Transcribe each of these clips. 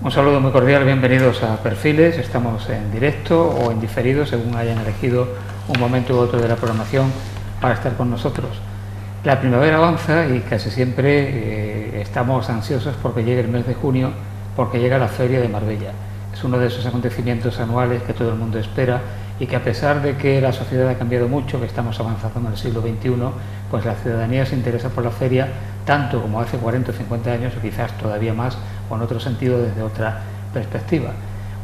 Un saludo muy cordial, bienvenidos a Perfiles. Estamos en directo o en diferido, según hayan elegido un momento u otro de la programación para estar con nosotros. La primavera avanza y casi siempre estamos ansiosos porque llegue el mes de junio, porque llega la Feria de Marbella. Es uno de esos acontecimientos anuales que todo el mundo espera y que, a pesar de que la sociedad ha cambiado mucho, que estamos avanzando en el siglo XXI, pues la ciudadanía se interesa por la feria tanto como hace 40 o 50 años, o quizás todavía más, o en otro sentido, desde otra perspectiva.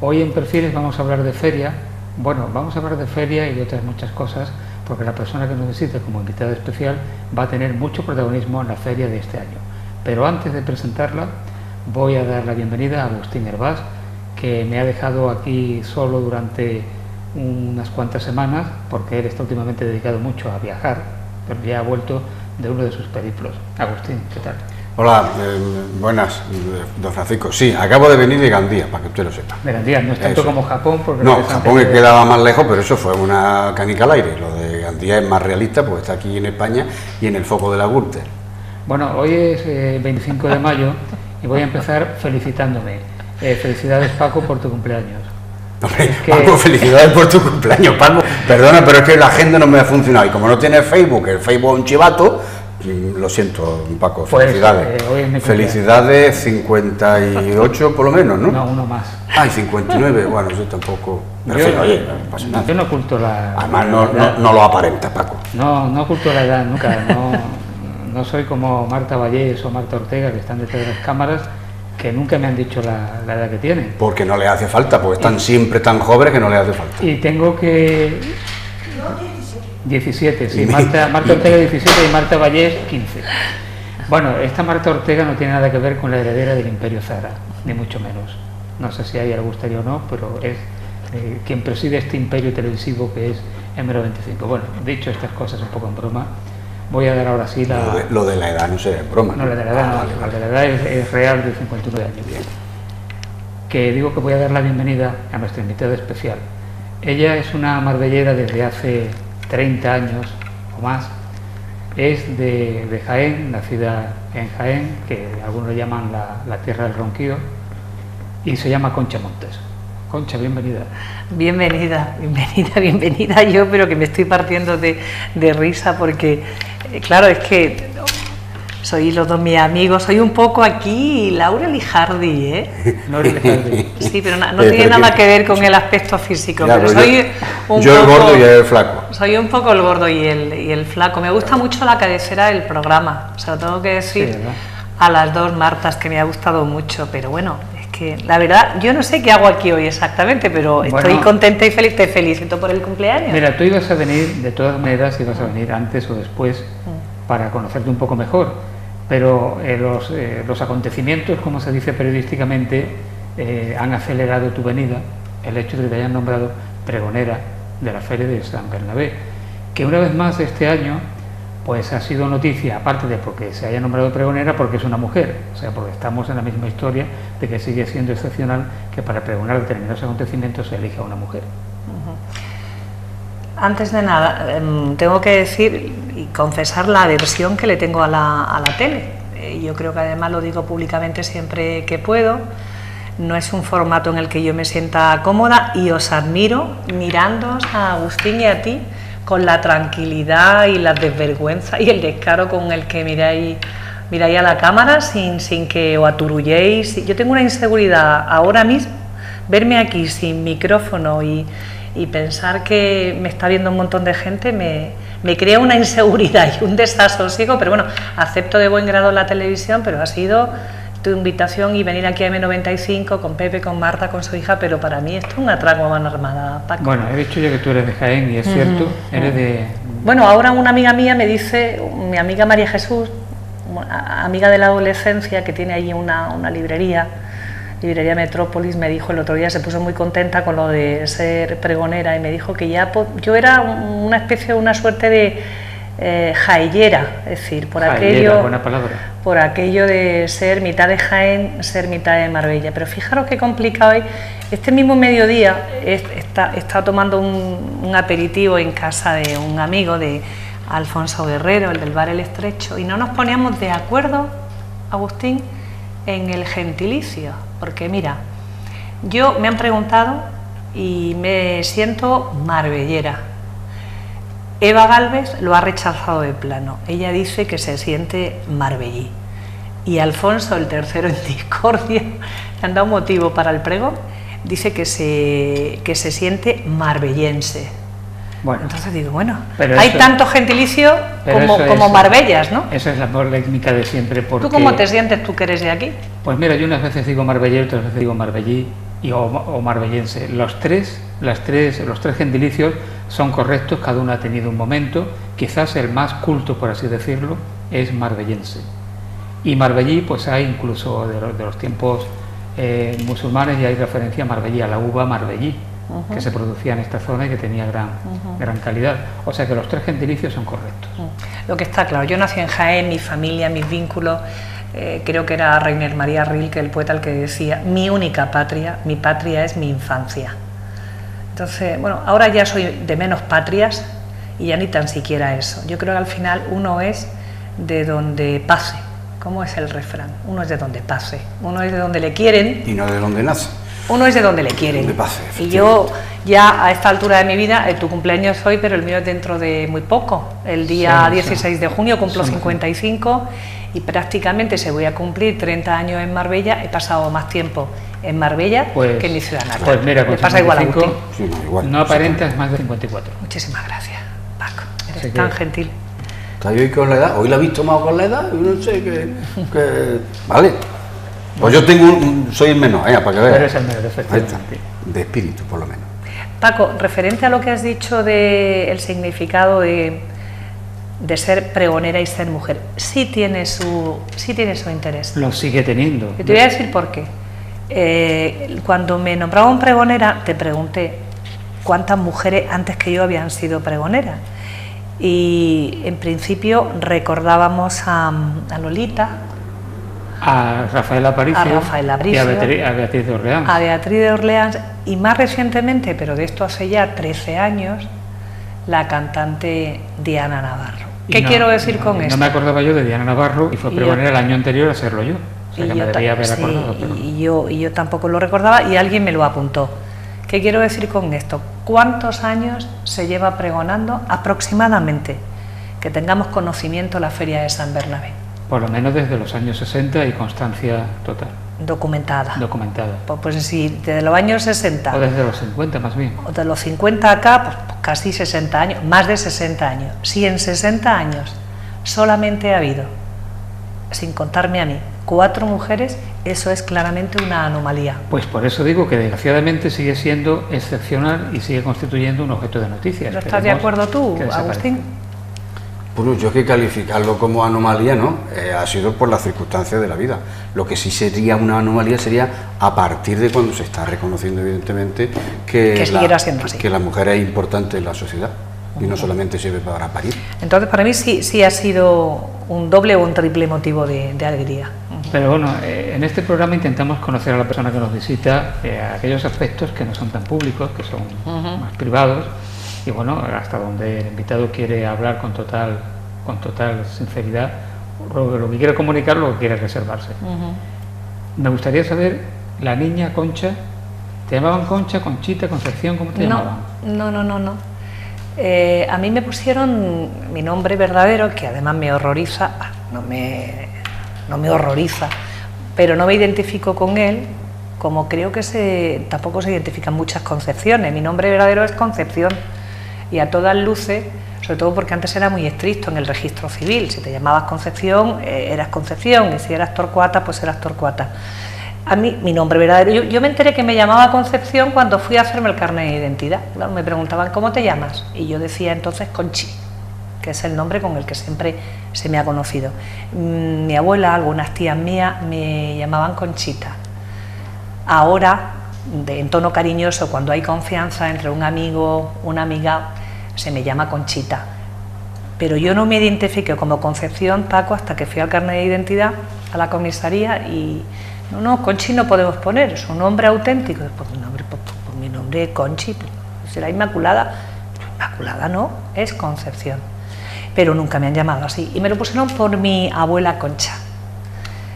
Hoy en Perfiles vamos a hablar de feria. Bueno, vamos a hablar de feria y de otras muchas cosas, porque la persona que nos visite como invitada especial va a tener mucho protagonismo en la feria de este año. Pero antes de presentarla, voy a dar la bienvenida a Agustín Hervás, que me ha dejado aquí solo durante unas cuantas semanas, porque él está últimamente dedicado mucho a viajar, pero ya ha vuelto de uno de sus periplos. Agustín, ¿qué tal? Hola, buenas, don Francisco. Sí, acabo de venir de Gandía, para que usted lo sepa. De Gandía, no es tanto como Japón, porque no, Japón que quedaba más lejos, pero eso fue una canica al aire. Lo de Gandía es más realista, porque está aquí en España y en el foco de la Gürtel. Bueno, hoy es 25 de mayo y voy a empezar felicitándome. Felicidades, Paco, por tu cumpleaños. Hombre, es que... Paco, felicidades por tu cumpleaños, Paco. Perdona, pero es que la agenda no me ha funcionado. Y como no tiene Facebook, el Facebook es un chivato, lo siento, Paco, felicidades. Pues, felicidades, 58 por lo menos, ¿no? No, uno más. Ay, 59, bueno, yo tampoco... Oye, no pasa nada. Yo no oculto la... Además, no lo aparenta, Paco. No oculto la edad, nunca. No soy como Marta Vallés o Marta Ortega, que están detrás de las cámaras, que nunca me han dicho la edad que tienen. Porque no les hace falta, porque están siempre tan jóvenes que no les hace falta. Y tengo que... 17, sí, Marta Ortega 17 y Marta Vallés 15. Bueno, esta Marta Ortega no tiene nada que ver con la heredera del Imperio Zara, ni mucho menos. No sé si a ella le gustaría o no, pero es quien preside este imperio televisivo que es M25. Bueno, dicho estas cosas un poco en broma, voy a dar ahora sí la... Lo de la edad no será en broma. No, lo de la edad no, vale. Lo de la edad es real, de 59 años. Bien. Que digo que voy a dar la bienvenida a nuestra invitada especial. Ella es una marbellera desde hace 30 años o más. Es de Jaén, nacida en Jaén, que algunos llaman la tierra del ronquido, y se llama Concha Montes. Concha, bienvenida. Bienvenida yo, pero que me estoy partiendo de risa porque, claro, es que sois los dos mis amigos, soy un poco aquí Laura Lijardi, ¿eh? Laura Lijardi. Sí, pero no tiene nada que ver con el aspecto físico, claro, pero soy yo el gordo y el flaco. Soy un poco el gordo y el flaco. Me gusta mucho la cabecera del programa, o sea, lo tengo que decir, sí, a las dos Martas, que me ha gustado mucho, pero bueno, que la verdad, yo no sé qué hago aquí hoy exactamente, pero estoy contenta y feliz, te felicito por el cumpleaños. Mira, tú ibas a venir, de todas maneras, ibas a venir antes o después para conocerte un poco mejor, pero los acontecimientos, como se dice periodísticamente, han acelerado tu venida, el hecho de que te hayan nombrado pregonera de la Feria de San Bernabé, que una vez más este año pues ha sido noticia, aparte de porque se haya nombrado pregonera, porque es una mujer, o sea, porque estamos en la misma historia de que sigue siendo excepcional que para pregonar determinados acontecimientos se elija a una mujer. Antes de nada, tengo que decir y confesar la aversión que le tengo a la tele. Yo creo que además lo digo públicamente siempre que puedo. No es un formato en el que yo me sienta cómoda y os admiro mirándoos a Agustín y a ti con la tranquilidad y la desvergüenza y el descaro con el que miráis a la cámara sin que os aturulléis. Yo tengo una inseguridad ahora mismo, verme aquí sin micrófono y pensar que me está viendo un montón de gente me crea una inseguridad y un desasosiego, pero bueno, acepto de buen grado la televisión, pero ha sido tu invitación y venir aquí a M95 con Pepe, con Marta, con su hija, pero para mí esto es un atraco a mano armada, Paco. Bueno, he dicho yo que tú eres de Jaén y es cierto, eres de... Bueno, ahora una amiga mía me dice, mi amiga María Jesús, amiga de la adolescencia, que tiene allí una librería Metrópolis, me dijo el otro día, se puso muy contenta con lo de ser pregonera y me dijo que ya yo era una especie, una suerte de jaillera, es decir, por aquello de ser mitad de Jaén, ser mitad de Marbella. Pero fijaros qué complicado es. Este mismo mediodía está tomando un aperitivo en casa de un amigo de Alfonso Guerrero, el del bar El Estrecho, y no nos poníamos de acuerdo, Agustín, en el gentilicio, porque mira, me han preguntado y me siento marbellera. Eva Gálvez lo ha rechazado de plano, ella dice que se siente marbellí. Y Alfonso, el tercero en discordia, le han dado motivo para el pregón, dice que se siente marbellense. Bueno, entonces digo, bueno, hay tanto gentilicio como Marbellas, ¿no? Esa es la polémica de siempre. Porque, ¿tú cómo te sientes, tú que eres de aquí? Pues mira, yo unas veces digo marbellero, otras veces digo marbellí o marbellense. Los tres gentilicios son correctos, cada uno ha tenido un momento. Quizás el más culto, por así decirlo, es marbellense. Y marbellí, pues hay incluso de los tiempos musulmanes, y hay referencia a marbellí, a la uva marbellí, que se producía en esta zona y que tenía gran calidad. O sea que los tres gentilicios son correctos. Lo que está claro, yo nací en Jaén, mi familia, mis vínculos, creo que era Rainer María Rilke, el poeta, el que decía, mi única patria, mi patria es mi infancia. Entonces, bueno, ahora ya soy de menos patrias y ya ni tan siquiera eso. Yo creo que al final uno es de donde pase. ¿Cómo es el refrán? Uno es de donde pase, uno es de donde le quieren. Y no de donde nace. Uno es de donde le quieren. Donde pase, y yo ya a esta altura de mi vida, tu cumpleaños hoy, pero el mío es dentro de muy poco. El día 16 de junio cumplo 55 y prácticamente se voy a cumplir 30 años en Marbella. He pasado más tiempo en Marbella que en mi ciudad natal. Pues mira, me pasa igual a Agustín. Sí, igual, no aparentas más de 54. Muchísimas gracias, Paco. Eres tan gentil. ¿Está hoy con la edad? Hoy la he visto más con la edad, no sé qué. Vale. Pues yo soy el menor, para que veas. Eres el menor, efectivamente. De espíritu, por lo menos. Paco, referente a lo que has dicho del significado de ser pregonera y ser mujer, sí tiene su interés. Lo sigue teniendo. Y te voy a decir por qué. Cuando me nombraban pregonera, te pregunté cuántas mujeres antes que yo habían sido pregoneras. Y en principio recordábamos a Lolita, a Rafael Aparicio, y a Beatriz de Orleans. A Beatriz de Orleans y más recientemente, pero de esto hace ya 13 años, la cantante Diana Navarro. ¿Qué quiero decir con esto? No me acordaba yo de Diana Navarro y fue pregonera el año anterior a serlo yo. O sea que me debía haber acordado. Pero... y yo tampoco lo recordaba y alguien me lo apuntó. ¿Qué quiero decir con esto? ¿Cuántos años se lleva pregonando aproximadamente? Que tengamos conocimiento la Feria de San Bernabé. Por lo menos desde los años 60 y constancia total. Documentada. Pues sí, desde los años 60. O desde los 50 más bien. O de los 50 acá, pues casi 60 años, más de 60 años. Si en 60 años solamente ha habido, sin contarme a mí, 4 mujeres, eso es claramente una anomalía. Pues por eso digo que desgraciadamente sigue siendo excepcional y sigue constituyendo un objeto de noticias. ¿No estás de acuerdo tú, Agustín? Bueno, yo que calificarlo como anomalía, ¿no? Ha sido por las circunstancias de la vida. Lo que sí sería una anomalía sería a partir de cuando se está reconociendo evidentemente que la mujer es importante en la sociedad y no solamente sirve para parir. Entonces para mí sí ha sido un doble o un triple motivo de alegría. Pero bueno, en este programa intentamos conocer a la persona que nos visita, aquellos aspectos que no son tan públicos, que son más privados. Y bueno, hasta donde el invitado quiere hablar con total sinceridad, lo que quiere comunicar, lo que quiere reservarse. Me gustaría saber, la niña Concha, ¿te llamaban Concha, Conchita, Concepción? ¿Cómo te llamaban? No. A mí me pusieron mi nombre verdadero, que además me horroriza, no me horroriza, pero no me identifico con él, como creo que tampoco se identifican muchas Concepciones. Mi nombre verdadero es Concepción. Y a todas luces, sobre todo porque antes era muy estricto en el registro civil, si te llamabas Concepción, eras Concepción, y si eras Torcuata, pues eras Torcuata. A mí, mi nombre verdadero, yo me enteré que me llamaba Concepción cuando fui a hacerme el carnet de identidad. Claro, me preguntaban, ¿cómo te llamas? Y yo decía entonces Conchi, que es el nombre con el que siempre se me ha conocido. Mi abuela, algunas tías mías, me llamaban Conchita. Ahora, en tono cariñoso, cuando hay confianza entre un amigo, una amiga, se me llama Conchita. Pero yo no me identifiqué como Concepción, Paco, hasta que fui al carnet de identidad, a la comisaría, y no, Conchi no podemos poner, es un nombre auténtico. Pues mi nombre es Conchi, será Inmaculada. Inmaculada no, es Concepción. Pero nunca me han llamado así. Y me lo pusieron por mi abuela Concha.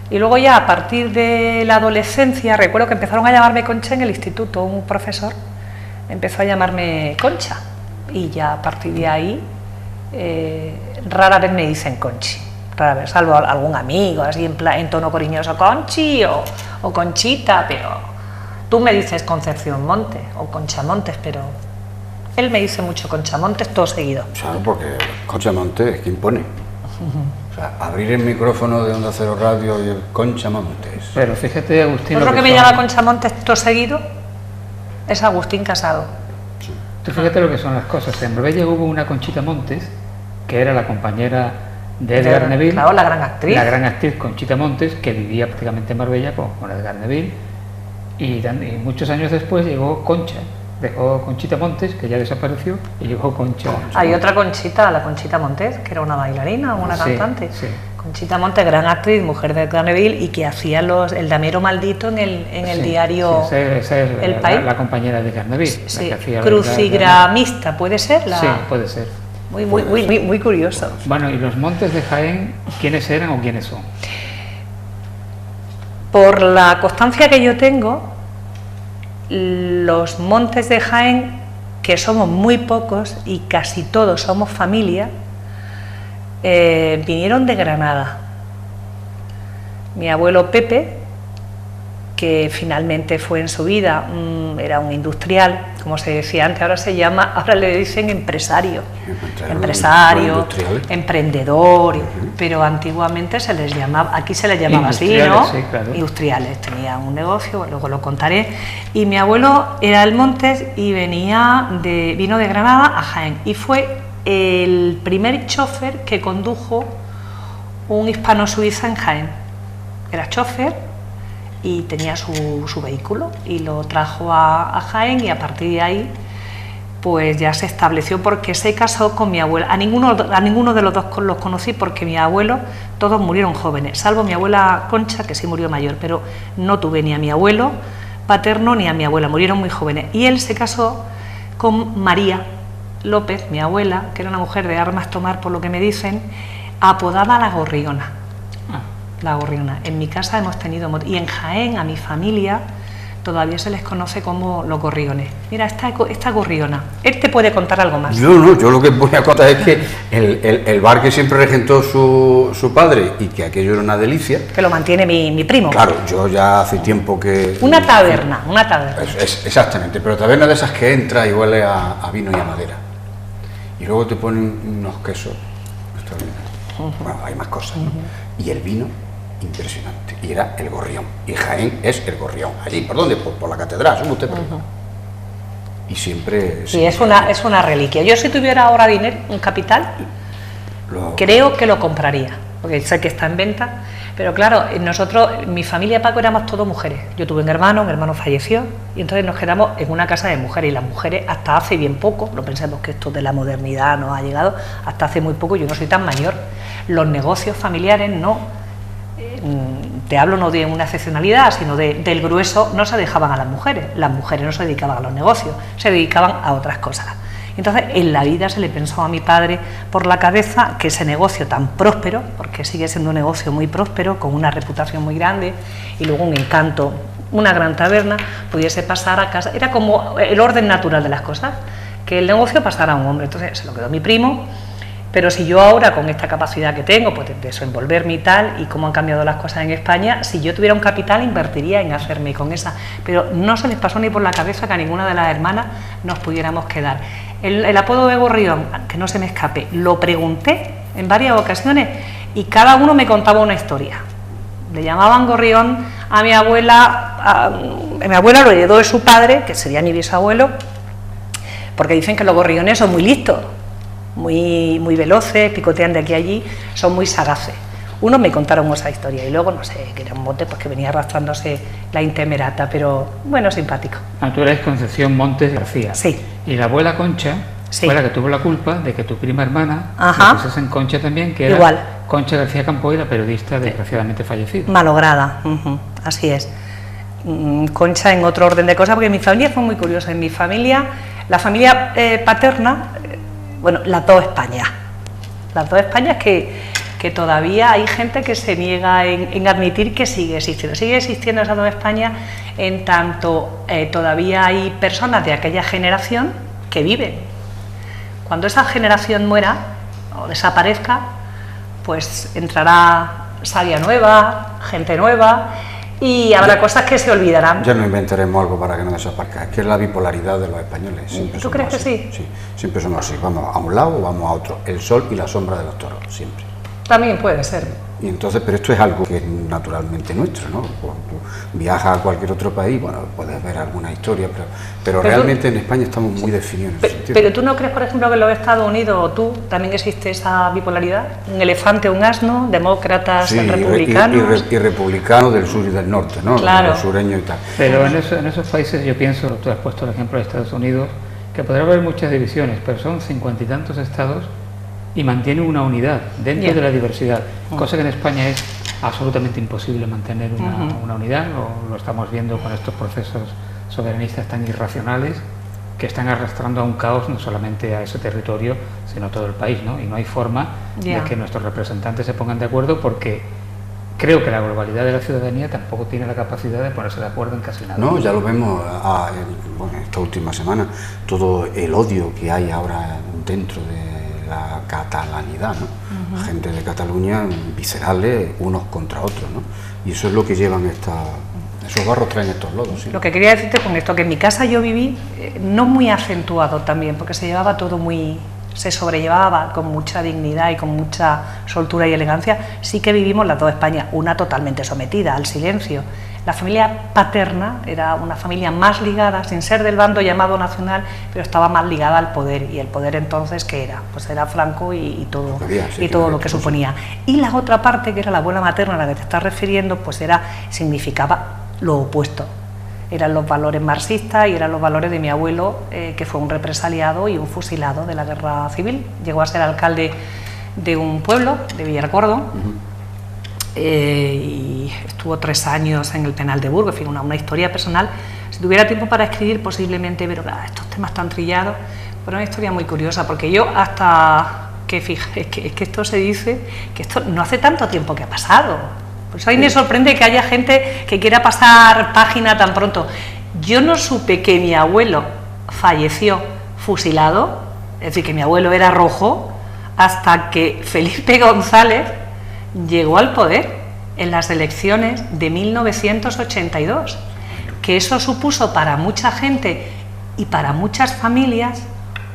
Y luego ya a partir de la adolescencia, recuerdo que empezaron a llamarme Concha en el instituto, un profesor empezó a llamarme Concha, y ya a partir de ahí rara vez me dicen Conchi, rara vez, salvo algún amigo, así en tono cariñoso, Conchi o Conchita, pero tú me dices Concepción Montes o Concha Montes, pero él me dice mucho Concha Montes todo seguido. Claro, porque Concha Montes es quien pone. O sea, abrir el micrófono de Onda Cero Radio y el Concha Montes. Pero fíjate, Agustín... Otro que me llama Concha Montes todo seguido es Agustín Casado. Sí. Tú fíjate lo que son las cosas. En Marbella hubo una Conchita Montes, que era la compañera de Edgar Neville. Claro, la gran actriz. La gran actriz Conchita Montes, que vivía prácticamente en Marbella con Edgar Neville. Y muchos años después llegó Concha. Dejó Conchita Montes, que ya desapareció, y llegó Concha. Hay otra Conchita, la Conchita Montes, que era una bailarina o una cantante. Sí. Conchita Montes, gran actriz, mujer de Edgar Neville, y que hacía el damero maldito en el diario esa es El País. La compañera de Edgar Neville. Sí, la que hacía crucigramista, ¿puede ser? Sí, puede ser. Muy curioso. Bueno, ¿y los montes de Jaén, quiénes eran o quiénes son? Por la constancia que yo tengo, los montes de Jaén, que somos muy pocos y casi todos somos familia, vinieron de Granada. Mi abuelo Pepe, que finalmente fue en su vida, era un industrial, como se decía antes, ahora le dicen empresario, emprendedor, pero antiguamente se les llamaba, aquí se les llamaba así, ¿no? Sí, claro. Industriales, tenía un negocio, luego lo contaré, y mi abuelo era del Montes y vino de Granada a Jaén, y fue el primer chofer que condujo un hispano-suiza en Jaén. Era chofer y tenía su vehículo y lo trajo a Jaén, y a partir de ahí pues ya se estableció, porque se casó con mi abuela. A ninguno de los dos los conocí, porque mi abuelo, todos murieron jóvenes, salvo mi abuela Concha, que sí murió mayor, pero no tuve ni a mi abuelo paterno ni a mi abuela, murieron muy jóvenes. Y él se casó con María López, mi abuela, que era una mujer de armas tomar, por lo que me dicen, apodada La Gorriona. La Gorriona. En mi casa hemos tenido, y en Jaén a mi familia todavía se les conoce como los gorriones. Mira, esta gorriona. Él te puede contar algo más. No, yo lo que voy a contar es que el bar que siempre regentó su padre, y que aquello era una delicia. Que lo mantiene mi primo. Claro, yo ya hace tiempo que... Una taberna. Exactamente, pero taberna de esas que entra y huele a vino y a madera. Y luego te ponen unos quesos extraordinarios. Bueno, hay más cosas, ¿no? Y el vino, impresionante, y era el Gorrión, y Jaén es el Gorrión, allí, ¿por dónde? Por la catedral, ¿sube usted por ahí? Y siempre... Sí, es una reliquia. Yo, si tuviera ahora dinero, un capital, creo que lo compraría, porque sé que está en venta, pero claro, nosotros, mi familia, Paco, éramos todos mujeres. Yo tuve un hermano falleció, y entonces nos quedamos en una casa de mujeres, y las mujeres hasta hace bien poco, no pensemos que esto de la modernidad nos ha llegado, hasta hace muy poco, yo no soy tan mayor, los negocios familiares no... te hablo no de una excepcionalidad, sino del grueso, no se dejaban a las mujeres no se dedicaban a los negocios, se dedicaban a otras cosas. Entonces, en la vida se le pensó a mi padre por la cabeza que ese negocio tan próspero, porque sigue siendo un negocio muy próspero, con una reputación muy grande, y luego un encanto, una gran taberna, pudiese pasar a casa. Era como el orden natural de las cosas, que el negocio pasara a un hombre. Entonces se lo quedó mi primo. Pero si yo ahora, con esta capacidad que tengo, pues de desenvolverme y tal, y cómo han cambiado las cosas en España, si yo tuviera un capital, invertiría en hacerme con esa. Pero no se les pasó ni por la cabeza que a ninguna de las hermanas nos pudiéramos quedar. El apodo de Gorrión, que no se me escape, lo pregunté en varias ocasiones y cada uno me contaba una historia. Le llamaban Gorrión a mi abuela, mi abuela lo heredó de su padre, que sería mi bisabuelo, porque dicen que los gorriones son muy listos, muy veloces, picotean de aquí a allí, son muy sagaces. Unos me contaron esa historia y luego, no sé, que era un bote pues que venía arrastrándose la intemerata, pero bueno, simpático. Tú eres Concepción Montes García. Sí. Y la abuela Concha fue la que tuvo la culpa de que tu prima hermana se en Concha también, que era igual. Concha García Campoy, la periodista desgraciadamente fallecida. Malograda, así es. Concha en otro orden de cosas, porque mi familia fue muy curiosa. En mi familia, la familia paterna, bueno, las dos Españas que que todavía hay gente que se niega en admitir que sigue existiendo. Sigue existiendo esa Nueva España en tanto todavía hay personas de aquella generación que viven. Cuando esa generación muera o desaparezca, pues entrará savia nueva, gente nueva, y habrá cosas que se olvidarán. Ya no inventaremos algo para que no desaparezca. Es que es la bipolaridad de los españoles. ¿Tú crees que sí? Sí, siempre somos así. Vamos a un lado o vamos a otro. El sol y la sombra de los toros, siempre. También puede ser. Y entonces, pero esto es algo que es naturalmente nuestro, ¿no? Cuando tú viajas a cualquier otro país, bueno, puedes ver alguna historia, pero realmente en España estamos muy definidos en ese sentido. Pero tú no crees, por ejemplo, que en los Estados Unidos o tú también existe esa bipolaridad, un elefante, un asno, demócratas, sí, republicanos. Y republicanos del sur y del norte, ¿no? Claro. Los sureños y tal. Pero en esos países yo pienso, tú has puesto el ejemplo de Estados Unidos, que podrá haber muchas divisiones, pero son 50 y tantos estados y mantienen una unidad dentro de la diversidad, cosa que en España es absolutamente imposible mantener una unidad. Lo estamos viendo con estos procesos soberanistas tan irracionales que están arrastrando a un caos no solamente a ese territorio, sino a todo el país, ¿no? Y no hay forma de que nuestros representantes se pongan de acuerdo, porque creo que la globalidad de la ciudadanía tampoco tiene la capacidad de ponerse de acuerdo en casi nada. No, ya lo vemos esta última semana, todo el odio que hay ahora dentro de la catalanidad, ¿no? Gente de Cataluña viscerales unos contra otros, ¿no? Y eso es lo que llevan esos barros, traen estos lodos, ¿sí? Lo que quería decirte con esto, que en mi casa yo viví no muy acentuado también, porque se llevaba todo se sobrellevaba con mucha dignidad y con mucha soltura y elegancia. Sí que vivimos las dos Españas, una totalmente sometida al silencio. La familia paterna era una familia más ligada, sin ser del bando llamado nacional, pero estaba más ligada al poder. Y el poder entonces, ¿qué era? Pues era Franco y todo, todo lo que suponía. Y la otra parte, que era la abuela materna a la que te estás refiriendo, pues significaba lo opuesto. Eran los valores marxistas y eran los valores de mi abuelo, que fue un represaliado y un fusilado de la guerra civil. Llegó a ser alcalde de un pueblo, de Villarcordo, y estuvo 3 años en el penal de Burgos, en fin, una historia personal. Si tuviera tiempo para escribir, posiblemente, pero estos temas tan trillados, pero una historia muy curiosa, porque yo hasta que fíjate, es que esto se dice, que esto no hace tanto tiempo que ha pasado. Por eso a mí me sorprende que haya gente que quiera pasar página tan pronto. Yo no supe que mi abuelo falleció fusilado, es decir, que mi abuelo era rojo, hasta que Felipe González llegó al poder en las elecciones de 1982, que eso supuso para mucha gente y para muchas familias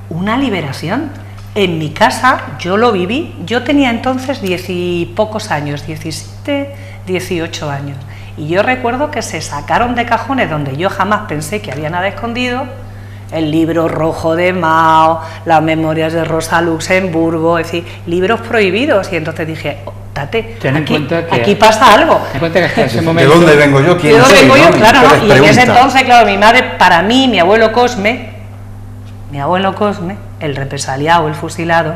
una liberación. En mi casa yo lo viví, yo tenía entonces 10 y pocos años, 17, 18 años, y yo recuerdo que se sacaron de cajones donde yo jamás pensé que había nada escondido, el libro rojo de Mao, las memorias de Rosa Luxemburgo, es decir, libros prohibidos, y entonces dije, ten en cuenta que aquí pasa algo. Ten en cuenta que hasta ese momento, ¿de dónde vengo yo? ¿De dónde vengo yo? Claro, ¿no? Y en ese entonces, claro, mi madre, para mí, mi abuelo Cosme, el represaliado, el fusilado,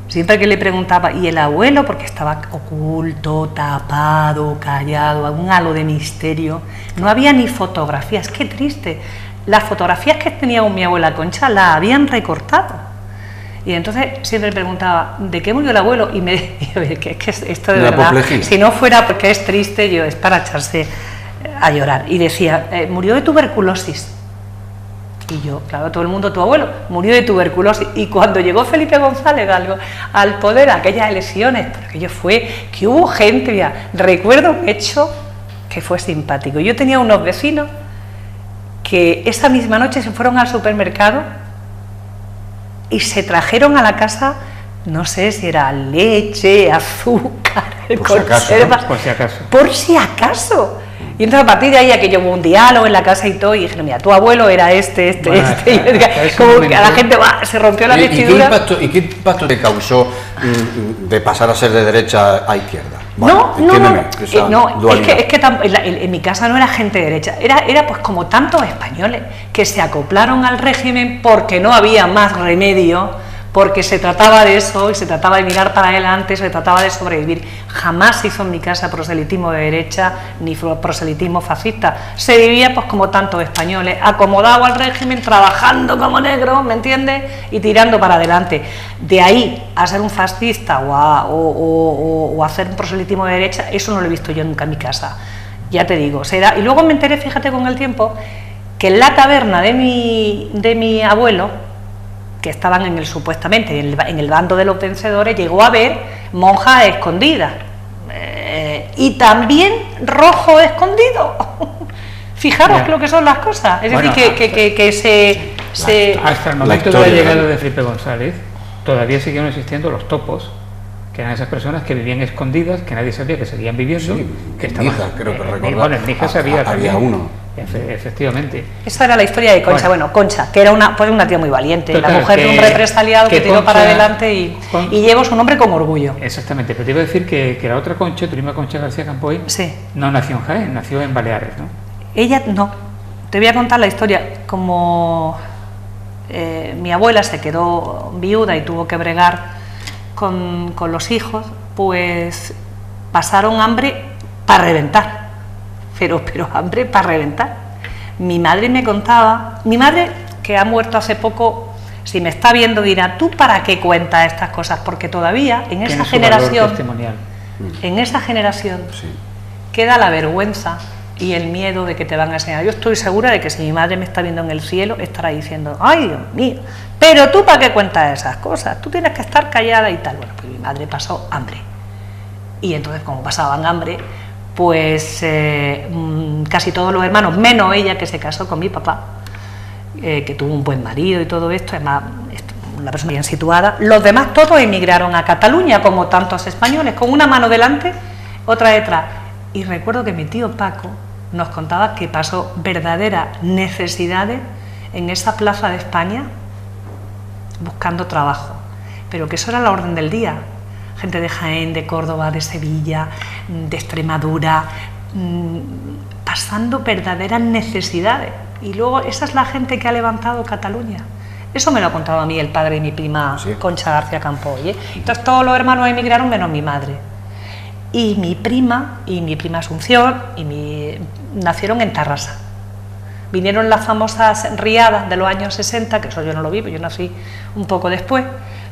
siempre que le preguntaba, ¿y el abuelo? Porque estaba oculto, tapado, callado, un halo de misterio, no había ni fotografías, qué triste. Las fotografías que tenía con mi abuela Concha las habían recortado. Y entonces siempre preguntaba, ¿de qué murió el abuelo? Y me decía, que esto de verdad, si no fuera porque es triste, es para echarse a llorar. Y decía, murió de tuberculosis. Y yo, claro, todo el mundo, tu abuelo murió de tuberculosis. Y cuando llegó Felipe González al poder, aquellas elecciones, pero aquello fue que hubo gente, mira, recuerdo un hecho que fue simpático. Yo tenía unos vecinos que esa misma noche se fueron al supermercado y se trajeron a la casa, no sé si era leche, azúcar, conservas, por si acaso. Y entonces a partir de ahí aquello hubo un diálogo en la casa y todo, y dijeron, mira, tu abuelo era este, y como que a la gente se rompió la vestidura. ¿Y qué impacto te causó de pasar a ser de derecha a izquierda? Bueno, es que en mi casa no era gente de derecha, era pues como tantos españoles que se acoplaron al régimen porque no había más remedio, porque se trataba de eso, y se trataba de mirar para adelante, se trataba de sobrevivir. Jamás se hizo en mi casa proselitismo de derecha, ni proselitismo fascista. Se vivía pues como tantos españoles, acomodado al régimen, trabajando como negros, ¿me entiendes? Y tirando para adelante. De ahí a ser un fascista o a hacer un proselitismo de derecha, eso no lo he visto yo nunca en mi casa. Ya te digo, será. Y luego me enteré, fíjate con el tiempo, que en la taberna de mi abuelo, que estaban supuestamente en el bando de los vencedores, llegó a haber monjas escondidas y también rojo escondido. Fijaros lo que son las cosas. Es decir, que hasta el momento de la llegada de Felipe González todavía siguieron existiendo los topos, que eran esas personas que vivían escondidas, que nadie sabía que seguían viviendo, sí, que estaban, Níjar, creo que recordar. Bueno, en Níjar había uno. Efectivamente. Esa era la historia de Concha. Bueno, Concha, que era una tía muy valiente, total, la mujer de un represaliado que tiró Concha, para adelante y llevo su nombre con orgullo. Exactamente, pero te iba a decir que la otra Concha, tu prima Concha García Campoy, sí, no nació en Jaén, nació en Baleares, ¿no? Ella no. Te voy a contar la historia. Como mi abuela se quedó viuda y tuvo que bregar con los hijos, pues pasaron hambre para reventar. Pero hambre para reventar. Mi madre me contaba, mi madre, que ha muerto hace poco, si me está viendo dirá, ¿tú para qué cuentas estas cosas? Porque todavía en esa generación, sí, queda la vergüenza y el miedo de que te van a enseñar. Yo estoy segura de que si mi madre me está viendo en el cielo, estará diciendo, ¡ay, Dios mío! Pero tú para qué cuentas esas cosas, tú tienes que estar callada y tal. Bueno, pues mi madre pasó hambre. Y entonces, como pasaban hambre, pues casi todos los hermanos, menos ella que se casó con mi papá, que tuvo un buen marido y todo esto, además una persona bien situada, los demás todos emigraron a Cataluña, como tantos españoles, con una mano delante, otra detrás. Y recuerdo que mi tío Paco nos contaba que pasó verdaderas necesidades en esa plaza de España buscando trabajo, pero que eso era la orden del día. Gente de Jaén, de Córdoba, de Sevilla, de Extremadura, pasando verdaderas necesidades. Y luego esa es la gente que ha levantado Cataluña. Eso me lo ha contado a mí el padre de mi prima, ¿sí?, Concha García Campoy, ¿eh? Entonces todos los hermanos emigraron menos mi madre. Y mi prima Asunción nacieron en Tarrasa. Vinieron las famosas riadas de los años 60, que eso yo no lo vi, yo nací un poco después.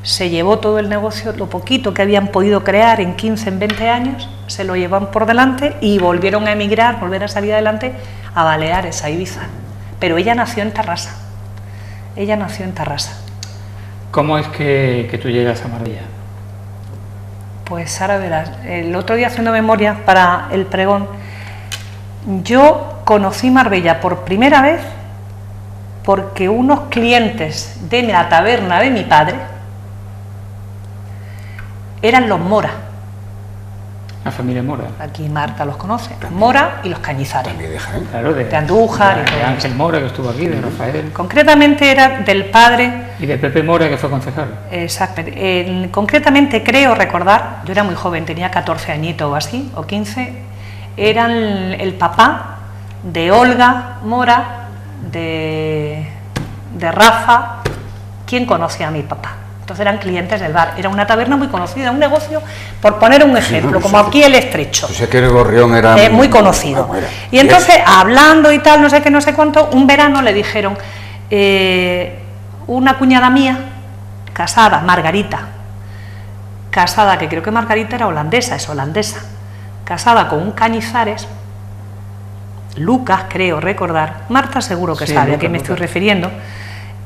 Se llevó todo el negocio, lo poquito que habían podido crear en 15, en 20 años, se lo llevan por delante y volvieron a emigrar, volver a salir adelante a Baleares, a Ibiza. Pero ella nació en Tarrasa. ¿Cómo es que tú llegas a Marbella? Pues ahora verás, el otro día haciendo memoria para el pregón, yo conocí Marbella por primera vez porque unos clientes de la taberna de mi padre eran los Mora. La familia Mora. Aquí Marta los conoce. También, Mora y los Cañizares. También de Jaén. Claro, de Andújar. De Ángel Mora, que estuvo aquí, de Rafael. Concretamente era del padre... Y de Pepe Mora, que fue concejal. Exacto. Concretamente creo recordar, yo era muy joven, tenía 14 añitos o así, o 15, eran el papá de Olga Mora, de Rafa, quien conocía a mi papá. Entonces eran clientes del bar, era una taberna muy conocida, un negocio, por poner un ejemplo, como aquí el Estrecho. Yo sé que el Gorrión era muy conocido. Y entonces, hablando y tal, no sé qué, no sé cuánto, un verano le dijeron, una cuñada mía, casada, Margarita, casada, que creo que Margarita era holandesa, es holandesa, casada con un Cañizares, Lucas, creo recordar, Marta seguro que sabe a qué me estoy refiriendo,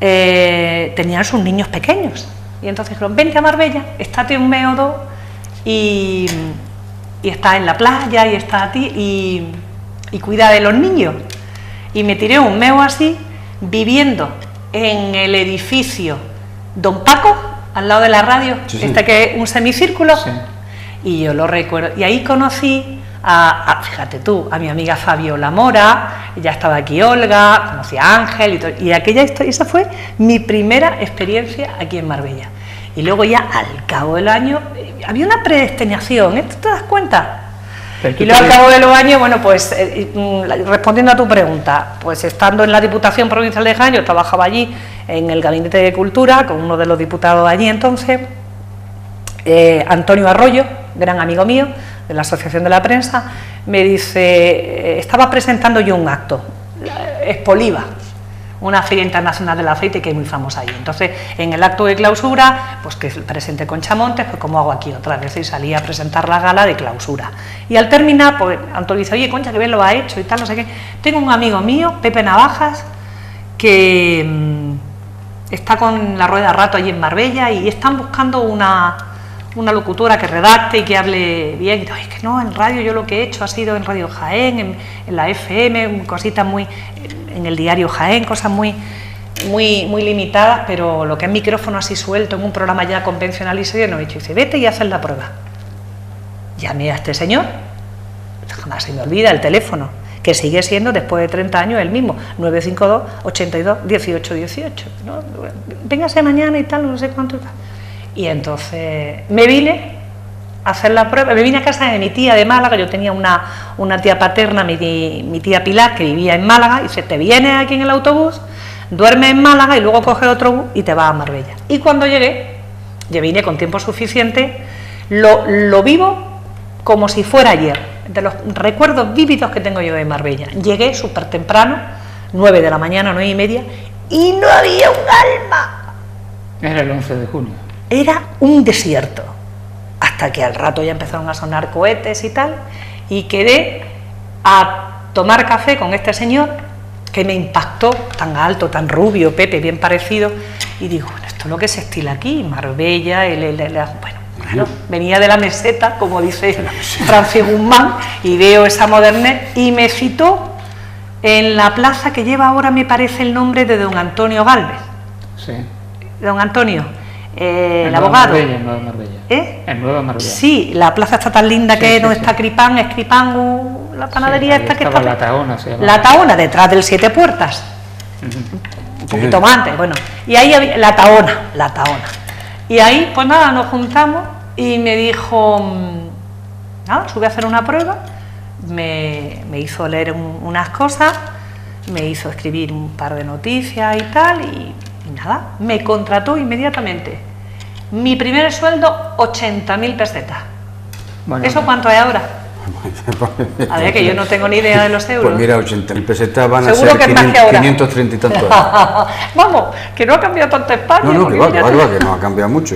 tenían sus niños pequeños. Y entonces dijeron, vente a Marbella, estate un mes o dos y está en la playa y está a ti y cuida de los niños. Y me tiré un mes o así viviendo en el edificio Don Paco, al lado de la radio, sí. Que es un semicírculo, sí. Y yo lo recuerdo. Y ahí conocí fíjate tú, a mi amiga Fabiola Mora, ya estaba aquí Olga, conocí a Ángel y todo, y esa fue mi primera experiencia aquí en Marbella. Y luego ya al cabo del año había una predestinación, ¿Te das cuenta? Y luego al cabo de los años, bueno, pues respondiendo a tu pregunta, pues estando en la Diputación Provincial de Jaén, yo trabajaba allí en el Gabinete de Cultura con uno de los diputados allí entonces, Antonio Arroyo, gran amigo mío de la Asociación de la Prensa, me dice, estaba presentando yo un acto, Expoliva, una feria internacional del aceite que es muy famosa allí. Entonces, en el acto de clausura, pues que presenté Concha Montes, pues como hago aquí otra vez, y salí a presentar la gala de clausura. Y al terminar, pues Antonio dice, oye, Concha, que bien lo ha hecho y tal, no sé qué. Tengo un amigo mío, Pepe Navajas, que está con la Rueda Rato allí en Marbella y están buscando una locutora que redacte y que hable bien. Y digo, es que no, en radio yo lo que he hecho ha sido en Radio Jaén, en la FM, cositas muy... en el diario Jaén, cosas muy limitadas, pero lo que es micrófono así suelto en un programa ya convencional y serio no he hecho. Y dice, vete y haz la prueba. Llamé a este señor, jamás se me olvida el teléfono, que sigue siendo después de 30 años el mismo, 952 82 18 18, ¿no? Véngase mañana y tal, no sé cuánto y tal. Y entonces me vine a hacer la prueba, me vine a casa de mi tía de Málaga, yo tenía una tía paterna, mi tía Pilar, que vivía en Málaga, y dice, te vienes aquí en el autobús, duermes en Málaga y luego coges otro bus y te vas a Marbella. Y cuando llegué, yo vine con tiempo suficiente, lo vivo como si fuera ayer, de los recuerdos vívidos que tengo yo de Marbella. Llegué súper temprano, 9 de la mañana, 9 y media, y no había un alma. Era el 11 de junio. Era un desierto. Hasta que al rato ya empezaron a sonar cohetes y tal, y quedé a tomar café con este señor que me impactó, tan alto, tan rubio, Pepe, bien parecido, y digo, bueno, esto es lo que se estila aquí, Marbella, bueno, claro, venía de la meseta, como dice Francis Guzmán, y veo esa modernez, y me citó en la plaza que lleva ahora, me parece, el nombre de don Antonio Gálvez. Sí. Don Antonio, el abogado. En Nueva Marbella. En Nueva Marbella. Sí, la plaza está tan linda que no está Cripán, es Cripán, la panadería esta que está. La Tahona se llama. La Tahona, detrás del Siete Puertas. Un poquito más antes, bueno. Y ahí había la Tahona. Y ahí, pues nada, nos juntamos y me dijo, nada, sube a hacer una prueba, me hizo leer unas cosas, me hizo escribir un par de noticias y tal, y nada, me contrató inmediatamente. Mi primer sueldo, 80.000 pesetas. Bueno, ¿eso cuánto es ahora? A ver, que yo no tengo ni idea de los euros. Pues mira, 80.000 pesetas van a seguro ser que 530 y tantos euros. Vamos, que no ha cambiado tanto España. No, que no ha cambiado mucho,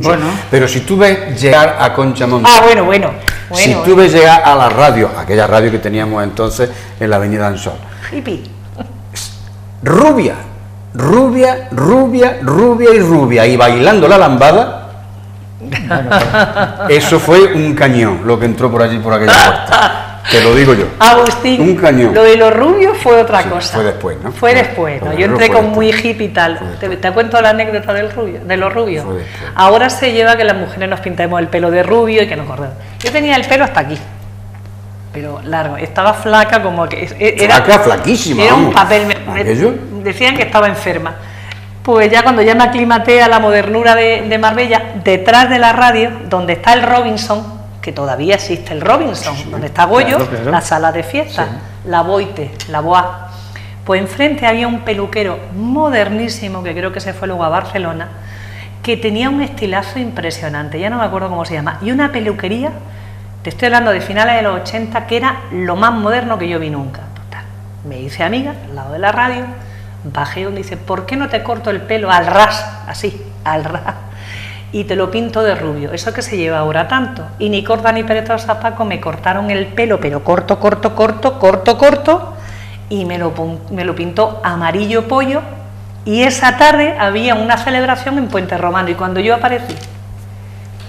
Bueno. Pero si tú ves llegar a Concha Montes... bueno. Si tú ves llegar a la radio, aquella radio que teníamos entonces en la avenida Ansol. Hippie. Rubia, y bailando la lambada. Eso fue un cañón lo que entró por allí, por aquella puerta. Te lo digo yo. Agustín, un cañón. Lo de los rubios fue otra cosa. Fue después, ¿no? Fue después, ¿no? Yo entré con muy hippie y tal. Te cuento la anécdota de los rubios. Ahora se lleva que las mujeres nos pintemos el pelo de rubio y que nos corremos. Yo tenía el pelo hasta aquí, pero largo. Estaba flaca, como que era flaquísima. Era un papel. Decían que estaba enferma. Pues ya cuando ya me aclimaté a la modernura de Marbella, detrás de la radio, donde está el Robinson, que todavía existe el Robinson, donde está Goyo, claro. La sala de fiesta, la Boite, la Boa, pues enfrente había un peluquero modernísimo, que creo que se fue luego a Barcelona, que tenía un estilazo impresionante, ya no me acuerdo cómo se llama, y una peluquería, te estoy hablando de finales de los 80, que era lo más moderno que yo vi nunca. Total, me hice amiga, al lado de la radio, bajé y dice, ¿por qué no te corto el pelo al ras? Así, al ras. Y te lo pinto de rubio. Eso que se lleva ahora tanto. Y ni Corda ni Perezosa Paco me cortaron el pelo, pero corto. Y me lo pintó amarillo pollo. Y esa tarde había una celebración en Puente Romano. Y cuando yo aparecí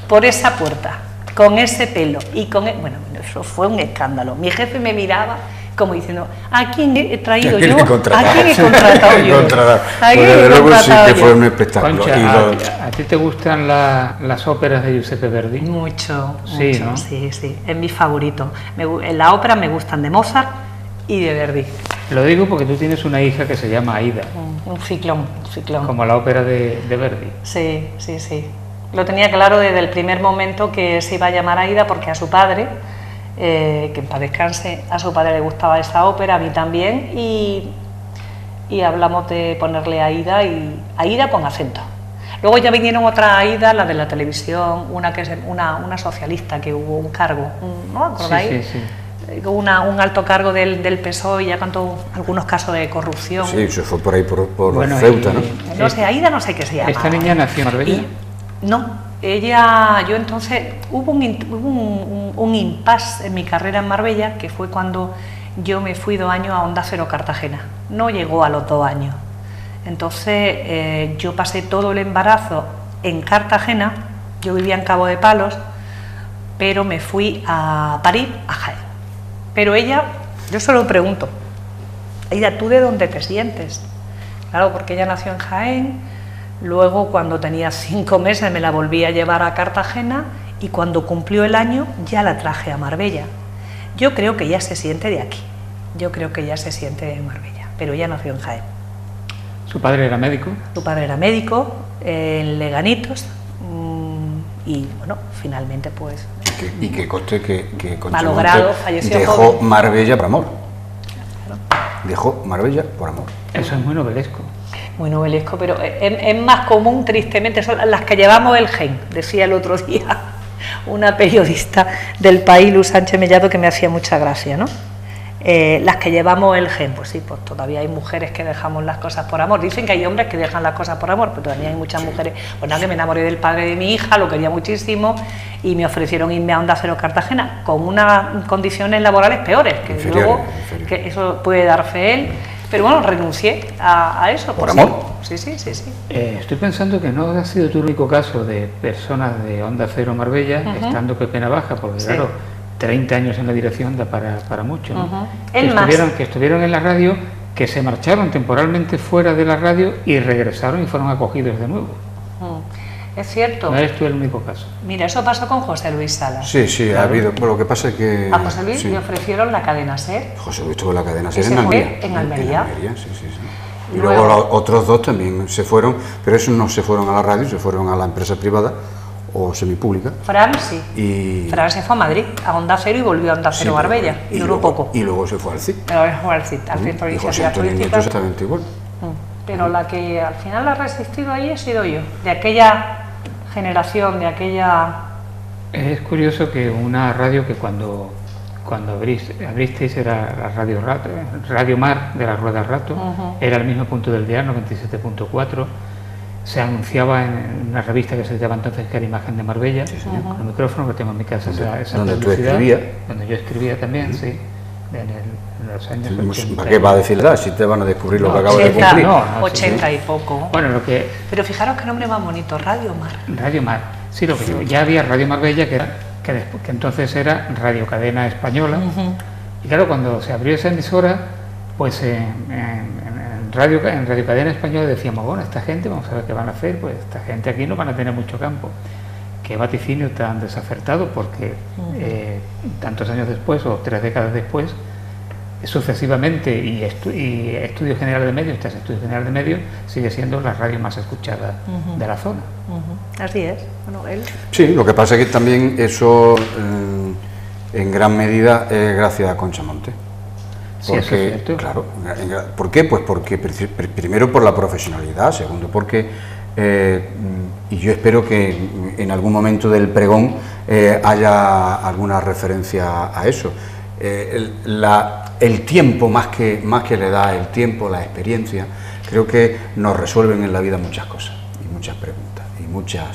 por esa puerta, con ese pelo y con... Bueno, eso fue un escándalo. Mi jefe me miraba como diciendo, ¿a quién he traído yo? ¿A quién he contratado yo? Desde luego sí que fue un espectáculo. Concha, ¿a ti te gustan las óperas de Giuseppe Verdi? Mucho, sí, mucho, ¿no? Sí, es mi favorito. En la ópera me gustan de Mozart y de Verdi. Lo digo porque tú tienes una hija que se llama Aida. Un ciclón. Como la ópera de Verdi. Sí. Lo tenía claro desde el primer momento que se iba a llamar Aida, porque a su padre que en paz descanse, a su padre le gustaba esa ópera, a mí también, y hablamos de ponerle Aída, y Aída con acento. Luego ya vinieron otras Aída, la de la televisión, una socialista que hubo un cargo, ¿no acordáis? Sí. Un alto cargo del PSOE, y ya contó algunos casos de corrupción. Sí, se fue por ahí por Bueno, Ceuta, ¿no? No sé, Aída no sé qué se llama. ¿Esta niña nació en Marbella? No, yo entonces, hubo un impasse en mi carrera en Marbella, que fue cuando yo me fui 2 años a Onda Cero Cartagena. No llegó a los 2 años. Entonces yo pasé todo el embarazo en Cartagena, yo vivía en Cabo de Palos, pero me fui a París, a Jaén. Pero ella, yo se lo pregunto, Aída, ¿tú de dónde te sientes? Claro, porque ella nació en Jaén, luego cuando tenía 5 meses me la volví a llevar a Cartagena, y cuando cumplió el año ya la traje a Marbella. Yo creo que ella se siente de aquí, yo creo que ella se siente de Marbella, pero ella nació en Jaén. ¿Su padre era médico? Su padre era médico en Leganitos, y bueno, finalmente pues... Y que conste que malogrado, falleció dejó joven. Marbella por amor. Claro. Dejó Marbella por amor. Eso es muy novelesco. Muy novelesco, pero es más común, tristemente, son las que llevamos el gen, decía el otro día una periodista del País, Luz Sánchez Mellado, que me hacía mucha gracia, ¿no? Las que llevamos el gen, pues sí, pues todavía hay mujeres que dejamos las cosas por amor. Dicen que hay hombres que dejan las cosas por amor, pero todavía hay muchas mujeres. Pues nada, que me enamoré del padre de mi hija, lo quería muchísimo, y me ofrecieron irme a Onda Cero Cartagena con unas condiciones laborales peores, que luego que eso puede dar fe él. Pero bueno, renuncié a eso. ¿Por pues amor? Sí. Estoy pensando que no ha sido tu único caso de personas de Onda Cero Marbella, estando Pepe Navaja, porque Sí. claro, 30 años en la dirección da para mucho, ¿no? Que estuvieron en la radio, que se marcharon temporalmente fuera de la radio y regresaron y fueron acogidos de nuevo. Es cierto. No eres tú el único caso. Mira, eso pasó con José Luis Salas. Sí, Claro. ha habido. Bueno, lo que pasa es que. A José Luis sí. le ofrecieron la cadena SER. José Luis tuvo la cadena Y SER se en fue Almería. en Almería. Sí. Y luego los otros 2 también se fueron, pero esos no se fueron a la radio, se fueron a la empresa privada o semipública. Fran sí. Y Fran se fue a Madrid, a Onda Cero, y volvió a Onda Cero Marbella. Y duró poco. Y luego se fue al CID. Pero es al CID, al Centro de Y José Iniciativas Antonio Nieto Turísticas. exactamente igual. Pero la que al final ha resistido ahí he sido yo, de aquella generación, de aquella... Es curioso que una radio que cuando abristeis era la Radio Mar de la Rueda Rato, era el mismo punto del día, 97.4, se anunciaba en una revista que se llamaba entonces, que era Imagen de Marbella, con el micrófono que tengo en mi casa, esa donde tú publicidad, escribías. donde yo escribía también, sí, en los años 80. ¿Para qué va a decir la edad? Si te van a descubrir lo que acabo de 80, cumplir. no, 80 y poco. Bueno, lo que Pero fijaros qué nombre más bonito, Radio Mar. Radio Mar, sí, lo que digo, ya había Radio Marbella, que entonces era Radio Cadena Española, y claro, cuando se abrió esa emisora, pues en Radio Cadena Española decíamos, bueno, esta gente, vamos a ver qué van a hacer, pues esta gente aquí no van a tener mucho campo. Qué vaticinio tan desacertado, porque tantos años después, o 3 décadas después, sucesivamente, y Estudio General de Medios, tras Estudio General de Medios, sigue siendo la radio más escuchada de la zona. Así es. Bueno, él... Sí, lo que pasa es que también eso en gran medida es gracias a Concha Monte. Sí, eso es cierto. Claro, ¿por qué? Pues porque primero por la profesionalidad, segundo porque, y yo espero que en algún momento del pregón haya alguna referencia a eso. El tiempo, más que la edad, el tiempo, la experiencia, creo que nos resuelven en la vida muchas cosas y muchas preguntas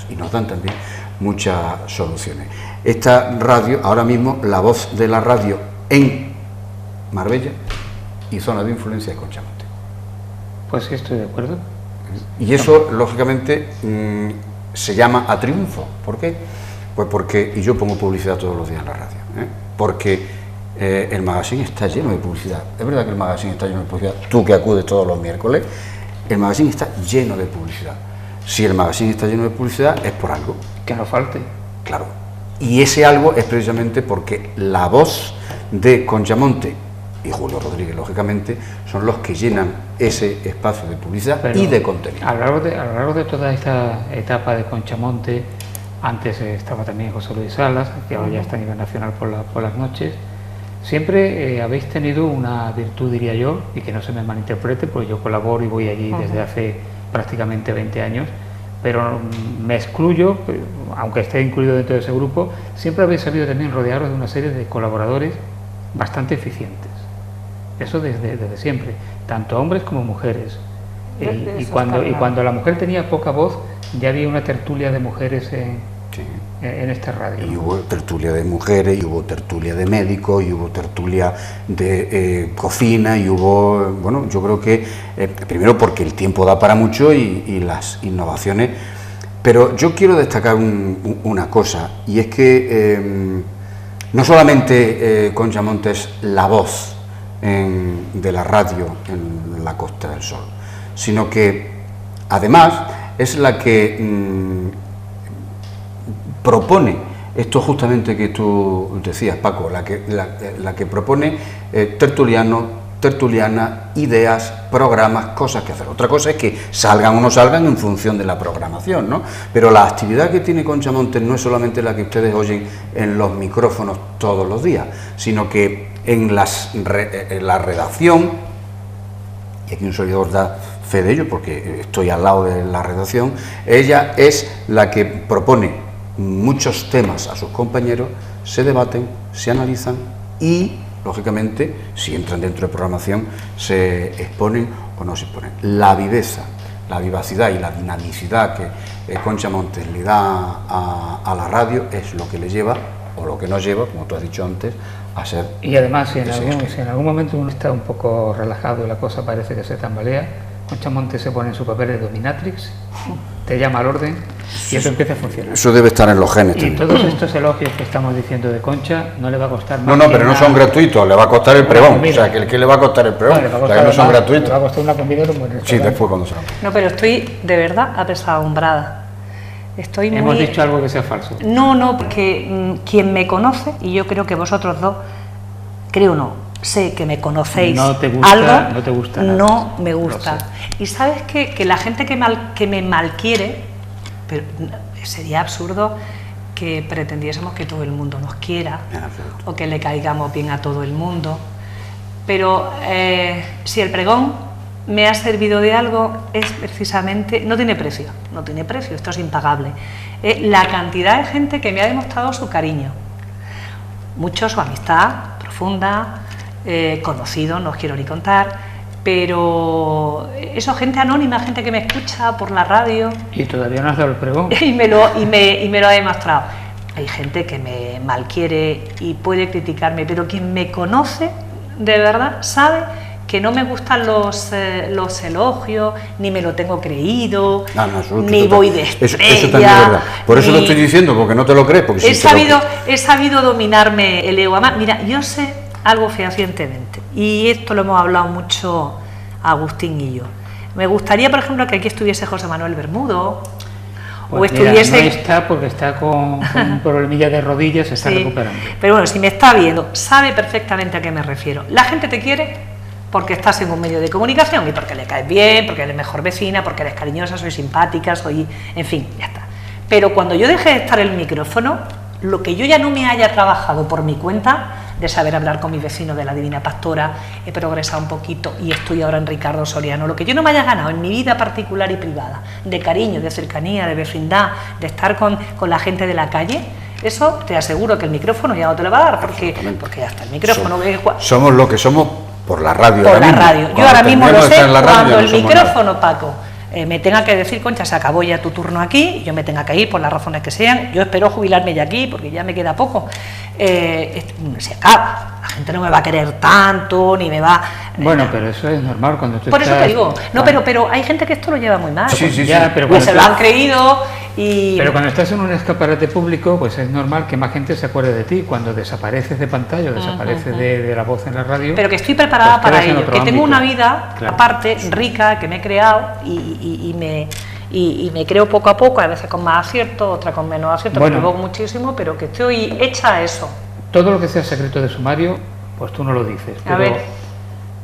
y nos dan también muchas soluciones. Esta radio, ahora mismo, la voz de la radio en Marbella y zona de influencia de Concha Monte. Pues sí, estoy de acuerdo. Y eso, lógicamente, se llama a triunfo. ¿Por qué? Pues porque, y yo pongo publicidad todos los días en la radio, porque el magazine está lleno de publicidad. Es verdad que el magazine está lleno de publicidad. Tú que acudes todos los miércoles, el magazine está lleno de publicidad. Si el magazine está lleno de publicidad es por algo. Que no falte. Claro. Y ese algo es precisamente porque la voz de Concha Monte y Julio Rodríguez, lógicamente, son los que llenan ese espacio de publicidad. Pero y de contenido. A lo largo de toda esta etapa de Concha Monte, antes estaba también José Luis Salas, que ahora ya está a nivel nacional por las noches. Siempre habéis tenido una virtud, diría yo, y que no se me malinterprete, porque yo colaboro y voy allí desde hace prácticamente 20 años, pero me excluyo, aunque esté incluido dentro de ese grupo, siempre habéis sabido también rodearos de una serie de colaboradores bastante eficientes. Eso desde siempre, tanto hombres como mujeres. Y cuando la mujer tenía poca voz, ya había una tertulia de mujeres en esta radio. Y hubo tertulia de mujeres, y hubo tertulia de médicos, y hubo tertulia de cocina, y hubo, bueno, yo creo que, primero porque el tiempo da para mucho y las innovaciones, pero yo quiero destacar una cosa, y es que no solamente Concha Montes la voz de la radio en la Costa del Sol, sino que además es la que propone esto justamente que tú decías, Paco, la que propone tertuliana, ideas, programas, cosas que hacer. Otra cosa es que salgan o no salgan en función de la programación, ¿no? Pero la actividad que tiene Concha Montes no es solamente la que ustedes oyen en los micrófonos todos los días, sino que en la redacción, y aquí un servidor da fe de ello porque estoy al lado de la redacción, ella es la que propone muchos temas a sus compañeros, se debaten, se analizan y, lógicamente, si entran dentro de programación, se exponen o no se exponen. La viveza, la vivacidad y la dinamicidad que Concha Montes le da a la radio es lo que le lleva, o lo que nos lleva, como tú has dicho antes, a ser... Y además, si en algún momento uno está un poco relajado y la cosa parece que se tambalea, Concha Montes se pone en su papel de dominatrix, te llama al orden y eso empieza a funcionar. Eso debe estar en los genes. Y todos estos elogios que estamos diciendo de Concha no le va a costar más. No, pero no son gratuitos, le va a costar el pregón. O sea, que le va a costar el pregón. O sea, que no son gratuitos. Le va a costar una comida en un buen restaurante. Sí, después cuando salga. No, pero estoy de verdad apesadumbrada. Hemos dicho algo que sea falso. No, porque quien me conoce, y yo creo que vosotros dos, creo no, sé que me conocéis. No te gusta, algo, no te gusta nada. No me gusta. Y sabes que la gente que me malquiere, pero sería absurdo que pretendiésemos que todo el mundo nos quiera o que le caigamos bien a todo el mundo. Pero si el pregón me ha servido de algo, es precisamente, no tiene precio, esto es impagable. La cantidad de gente que me ha demostrado su cariño, mucho su amistad profunda, conocido, no os quiero ni contar, pero eso, gente anónima, gente que me escucha por la radio. Y todavía no has dado el pregón. Y me lo ha demostrado. Hay gente que me malquiere y puede criticarme, pero quien me conoce de verdad sabe que no me gustan los elogios, ni me lo tengo creído, ni voy de estrella. Eso también es verdad. Por eso lo estoy diciendo, porque no te lo crees. Porque he sabido dominarme el ego. Además, mira, yo sé algo fehacientemente, y esto lo hemos hablado mucho Agustín y yo. Me gustaría, por ejemplo, que aquí estuviese José Manuel Bermudo, pues o estuviese... No está porque está con un problemilla de rodillas, se está recuperando. Pero bueno, si me está viendo, sabe perfectamente a qué me refiero. La gente te quiere porque estás en un medio de comunicación y porque le caes bien, porque eres mejor vecina, porque eres cariñosa, soy simpática, en fin, ya está. Pero cuando yo deje de estar en el micrófono, lo que yo ya no me haya trabajado por mi cuenta, de saber hablar con mi vecino de la Divina Pastora, he progresado un poquito y estoy ahora en Ricardo Soriano, lo que yo no me haya ganado en mi vida particular y privada, de cariño, de cercanía, de vecindad, de estar con la gente de la calle, eso te aseguro que el micrófono ya no te lo va a dar, porque ya está, el micrófono... Somos lo que somos por la radio. Por la radio. Yo ahora mismo lo sé, cuando el micrófono, nada. Paco, me tenga que decir, Concha, se acabó ya tu turno aquí, yo me tenga que ir por las razones que sean, yo espero jubilarme ya aquí porque ya me queda poco, se acaba, la gente no me va a querer tanto, ni me va... Bueno, pero eso es normal cuando tú por eso te digo, no, pero hay gente que esto lo lleva muy mal, sí, ya, pero pues se lo han creído y... Pero cuando estás en un escaparate público, pues es normal que más gente se acuerde de ti, cuando desapareces de pantalla, desapareces de la voz en la radio... Pero que estoy preparada pues para ello, que tengo una vida claro, aparte, rica, que me he creado y me creo poco a poco, a veces con más acierto, otra con menos acierto, me equivoco muchísimo, pero que estoy hecha a eso. Todo lo que sea secreto de sumario, pues tú no lo dices. Pero a ver,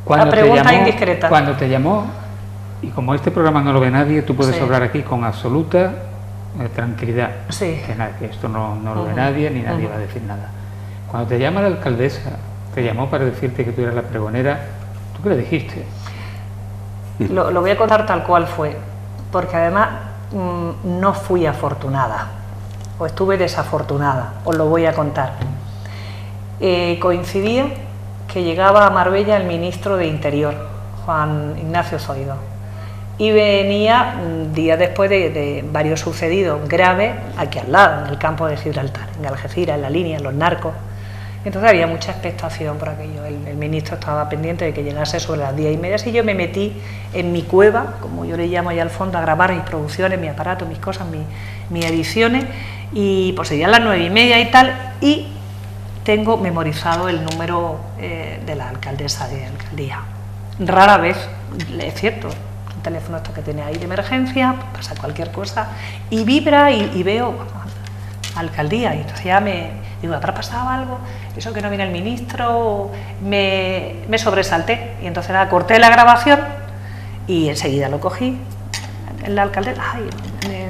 cuando la pregunta indiscreta. Cuando te llamó, y como este programa no lo ve nadie, tú puedes hablar aquí con absoluta tranquilidad, Sí. que esto no lo ve nadie, ni nadie va a decir nada. Cuando te llama la alcaldesa, te llamó para decirte que tú eras la pregonera, ¿tú qué le dijiste? Lo voy a contar tal cual fue, porque además no fui afortunada, o estuve desafortunada, os lo voy a contar. Coincidía que llegaba a Marbella el ministro de Interior, Juan Ignacio Zoido, y venía días después de varios sucedidos graves aquí al lado, en el campo de Gibraltar, en Algeciras, en la línea, en los narcos. Entonces había mucha expectación por aquello. El ministro estaba pendiente de que llegase sobre las 10:30 y yo me metí en mi cueva, como yo le llamo allá al fondo, a grabar mis producciones, mi aparato, mis cosas, mis ediciones, y pues serían las 9:30 y tal, y tengo memorizado el número de la alcaldesa de alcaldía. Rara vez, es cierto, un teléfono esto que tiene ahí de emergencia, pues pasa cualquier cosa, y vibra y veo alcaldía, y entonces ya digo, ¿habrá pasado algo? Eso que no viene el ministro, me sobresalté, y entonces corté la grabación y enseguida lo cogí. La alcaldesa, ay,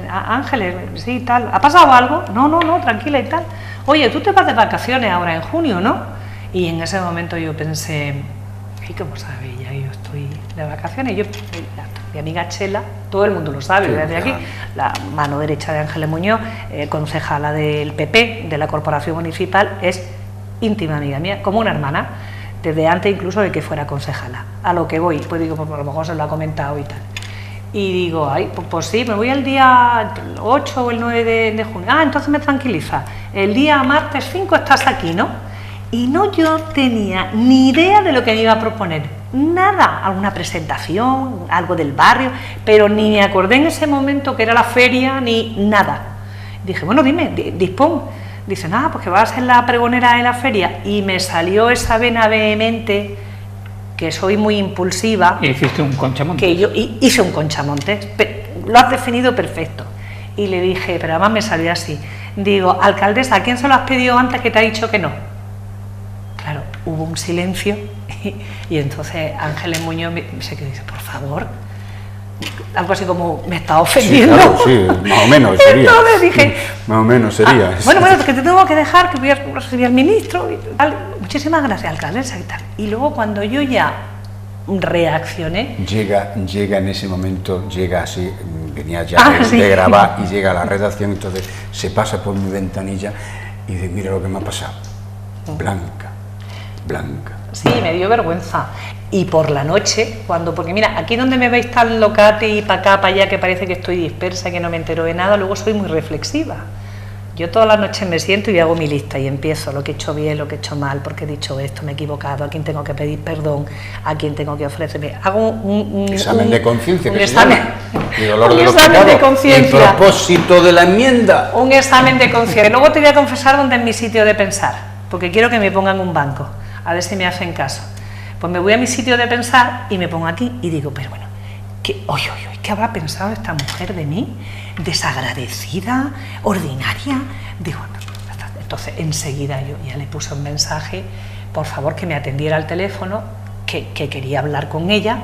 Ángeles, sí, tal, ¿ha pasado algo? No, tranquila y tal. Oye, tú te vas de vacaciones ahora en junio, ¿no? Y en ese momento yo pensé, ¿y cómo sabe ella? Yo estoy de vacaciones. Mi amiga Chela, todo el mundo lo sabe, sí, desde aquí, la mano derecha de Ángeles Muñoz, concejala del PP, de la Corporación Municipal, es íntima amiga mía, como una hermana, desde antes incluso de que fuera concejala. A lo que voy, pues digo, pues a lo mejor se lo ha comentado y tal. Y digo, ay, pues sí, me voy el día 8 o el 9 de junio. Ah, entonces me tranquiliza. El día martes 5 estás aquí, ¿no? Y no, yo tenía ni idea de lo que me iba a proponer. Nada, alguna presentación, algo del barrio, pero ni me acordé en ese momento que era la feria, ni nada. Dije, bueno, dime, dispón. Dice, nada, pues que vas a ser la pregonera de la feria. Y me salió esa vena vehemente, que soy muy impulsiva. ¿Y hiciste un Conchamontes? Que yo hice un Conchamontes, lo has definido perfecto. Y le dije, pero además me salió así. Digo, alcaldesa, ¿a quién se lo has pedido antes que te ha dicho que no? Claro, hubo un silencio y entonces Ángeles Muñoz se quedó y dice, por favor, algo así como, me está ofendiendo. Sí, claro, sí, más o menos sería. Entonces dije, más o menos sería. Bueno, que te tengo que dejar, que voy a recibir al ministro y tal. Muchísimas gracias, alcaldesa y tal. Y luego cuando yo ya reaccioné... Llega en ese momento, llega así, venía ya de grabar y llega a la redacción, entonces se pasa por mi ventanilla y dice, mira lo que me ha pasado. Blanca. Sí, me dio vergüenza. Y por la noche, porque mira, aquí donde me veis tan locate y para acá, para allá, que parece que estoy dispersa, que no me entero de nada, luego soy muy reflexiva. Yo todas las noches me siento y hago mi lista y empiezo lo que he hecho bien, lo que he hecho mal, porque he dicho esto, me he equivocado, a quién tengo que pedir perdón, a quién tengo que ofrecerme. Hago un examen de conciencia, un examen de conciencia. El propósito de la enmienda. Un examen de conciencia. Luego te voy a confesar dónde es mi sitio de pensar, porque quiero que me pongan un banco, a ver si me hacen caso. Pues me voy a mi sitio de pensar y me pongo aquí y digo, pero bueno, ¿qué habrá pensado esta mujer de mí? Desagradecida, ordinaria. Digo, no. Entonces enseguida yo ya le puse un mensaje, por favor que me atendiera al teléfono, que quería hablar con ella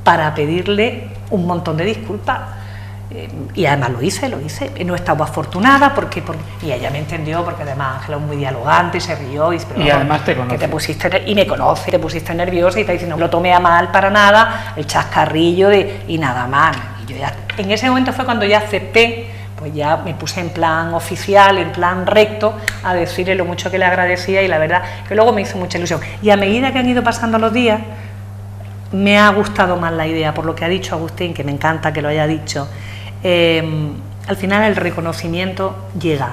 para pedirle un montón de disculpas. Y además lo hice, no estaba afortunada y ella me entendió, porque además Ángela es muy dialogante y se rió y además te conoce, y me conoce, te pusiste nerviosa y te dice, no lo tomé a mal para nada, el chascarrillo y nada más. Y yo ya, en ese momento fue cuando ya acepté, pues ya me puse en plan oficial, en plan recto, a decirle lo mucho que le agradecía, y la verdad que luego me hizo mucha ilusión. Y a medida que han ido pasando los días, me ha gustado más la idea, por lo que ha dicho Agustín, que me encanta que lo haya dicho. Al final el reconocimiento llega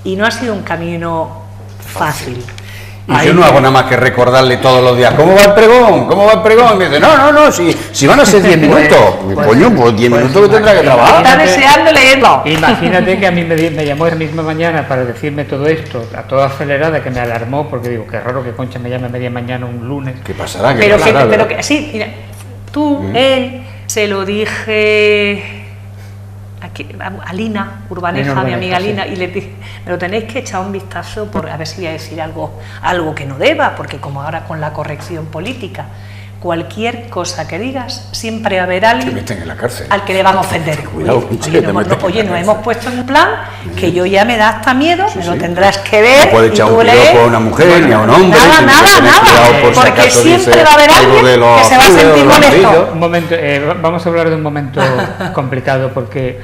y no ha sido un camino fácil. Y yo no hago nada más que recordarle todos los días, ¿cómo va el pregón? Y me dice, no, si van a ser 10 minutos, coño, pues 10 minutos que tendrá que trabajar. Está deseando leerlo. Imagínate que a mí me llamó esa misma mañana para decirme todo esto, a toda acelerada, que me alarmó, porque digo, qué raro que Concha me llame a media mañana un lunes. ¿Qué pasará? Pero que sí, mira, él, se lo dije a Lina Urbaneja, mi amiga Lina, sí. Y le dije, me lo tenéis que echar un vistazo a ver si voy a decir algo que no deba, porque como ahora con la corrección política, cualquier cosa que digas, siempre va a haber alguien que meten en la cárcel, al que le van a ofender. Cuidado, oye, nos hemos puesto en un plan que yo ya me da hasta miedo, sí, me lo sí. tendrás que ver. No puede echar un piropo a una mujer ni a un hombre. Nada, porque siempre va a haber alguien que se va a sentir molesto. Un momento, vamos a hablar de un momento complicado, porque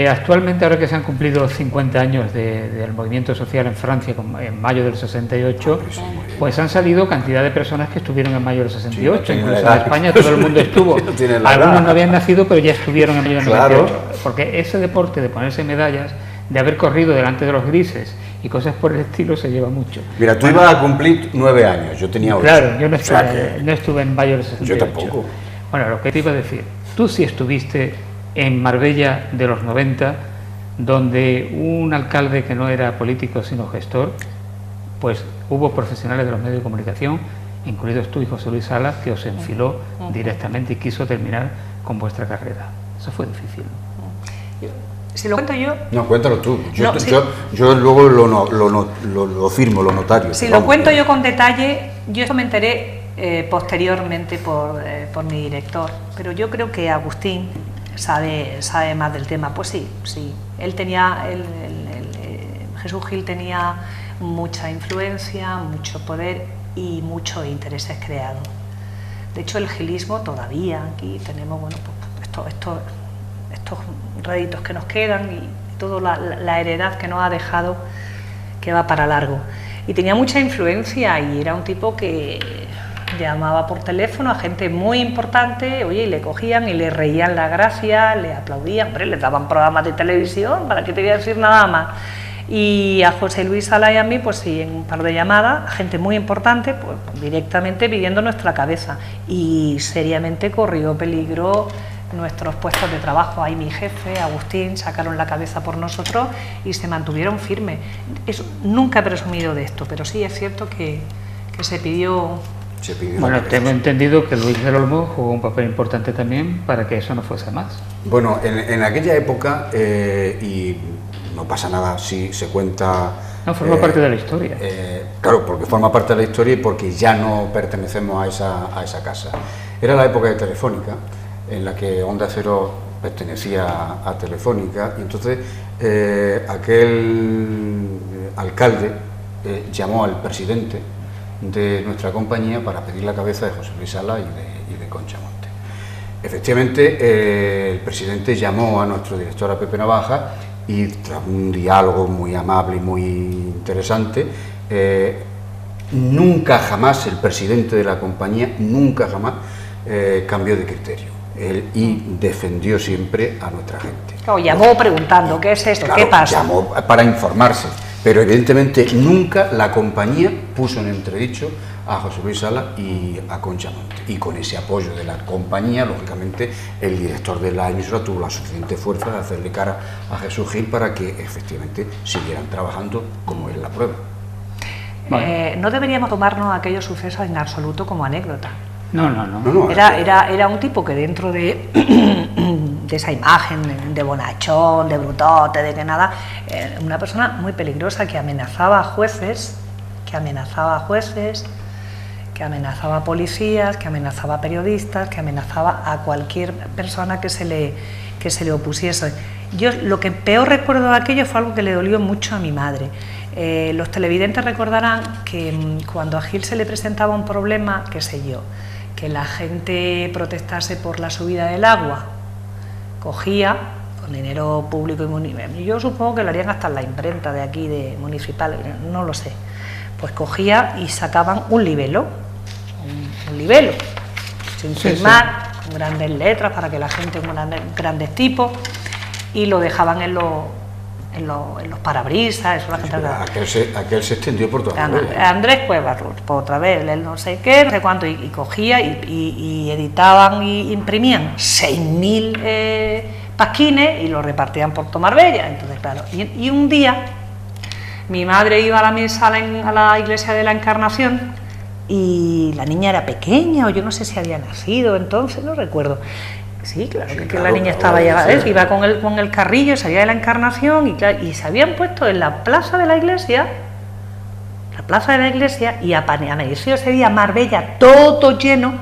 actualmente, ahora que se han cumplido 50 años del movimiento social en Francia, en mayo del 68, pues han salido cantidad de personas que estuvieron en mayo del 68, sí, incluso en España todo el mundo estuvo. Algunos no habían nacido, pero ya estuvieron en mayo del 98, porque ese deporte de ponerse medallas, de haber corrido delante de los grises y cosas por el estilo, se lleva mucho. Mira, tú ibas a cumplir 9 años, yo tenía 8. Claro, yo no estuve en mayo del 68. Yo tampoco. Bueno, lo que te iba a decir, tú sí estuviste en Marbella de los 90, donde un alcalde que no era político sino gestor, pues hubo profesionales de los medios de comunicación, incluidos tú y José Luis Salas, que os enfiló directamente y quiso terminar con vuestra carrera. Eso fue difícil. Si lo cuento yo... No, cuéntalo tú. Yo luego lo firmo, lo notario. Si lo cuento yo con detalle, yo eso me enteré posteriormente por mi director, pero yo creo que Agustín sabe más del tema. Pues sí, él tenía, Jesús Gil tenía mucha influencia, mucho poder y muchos intereses creados. De hecho, el gilismo todavía, aquí tenemos, bueno, pues estos réditos que nos quedan y toda la heredad que nos ha dejado, que va para largo. Y tenía mucha influencia y era un tipo que llamaba por teléfono a gente muy importante, oye, y le cogían y le reían la gracia, le aplaudían, hombre, le daban programas de televisión, ¿para qué te voy a decir nada más? Y a José Luis Sala y a mí, pues sí, en un par de llamadas, gente muy importante, pues directamente pidiendo nuestra cabeza, y seriamente corrió peligro nuestros puestos de trabajo. Ahí mi jefe, Agustín, sacaron la cabeza por nosotros y se mantuvieron firmes. Nunca he presumido de esto, pero sí es cierto que se pidió... Bueno, tengo entendido que Luis del Olmo jugó un papel importante también para que eso no fuese más. Bueno, en aquella época, y no pasa nada si se cuenta... No, forma parte de la historia. Claro, porque forma parte de la historia y porque ya no pertenecemos a esa casa. Era la época de Telefónica, en la que Onda Cero pertenecía a Telefónica, y entonces aquel alcalde llamó al presidente de nuestra compañía para pedir la cabeza de José Luis Sala y de Concha Monte. Efectivamente, el presidente llamó a nuestro director, a Pepe Navaja, y tras un diálogo muy amable y muy interesante, nunca jamás el presidente de la compañía, nunca jamás cambió de criterio. Y defendió siempre a nuestra gente. Claro, llamó preguntando, ¿qué es esto? Claro, ¿Qué pasa? Llamó para informarse, pero evidentemente nunca la compañía puso en entredicho a José Luis Sala y a Concha Monte. Y con ese apoyo de la compañía, lógicamente, el director de la emisora tuvo la suficiente fuerza de hacerle cara a Jesús Gil para que efectivamente siguieran trabajando como es la prueba. No deberíamos tomarnos aquellos sucesos en absoluto como anécdota. No. Era un tipo que dentro de esa imagen de bonachón, de brutote, de que nada, una persona muy peligrosa que amenazaba a jueces, que amenazaba a policías, que amenazaba a periodistas, que amenazaba a cualquier persona que se le opusiese. Yo lo que peor recuerdo de aquello fue algo que le dolió mucho a mi madre. Los televidentes recordarán que cuando a Gil se le presentaba un problema, qué sé yo, que la gente protestase por la subida del agua, cogía con dinero público y municipal, yo supongo que lo harían hasta en la imprenta de aquí, de municipal, no lo sé, pues cogía y sacaban un libelo, sin firmar, con grandes letras para que la gente, con grandes tipos, y lo dejaban en los parabrisas, eso la gente... Aquel se extendió por toda la Andrés Cuevas, por otra vez, él no sé qué, no sé cuánto, y cogía y editaban y imprimían 6.000 pasquines y los repartían por toda Marbella. Entonces, claro, y un día mi madre iba a la misa a la iglesia de la Encarnación y la niña era pequeña, o yo no sé si había nacido entonces, no recuerdo. Sí, claro, que la niña estaba ya, iba con el carrillo, salía de la Encarnación y se habían puesto en la plaza de la iglesia, y amaneció ese día Marbella todo lleno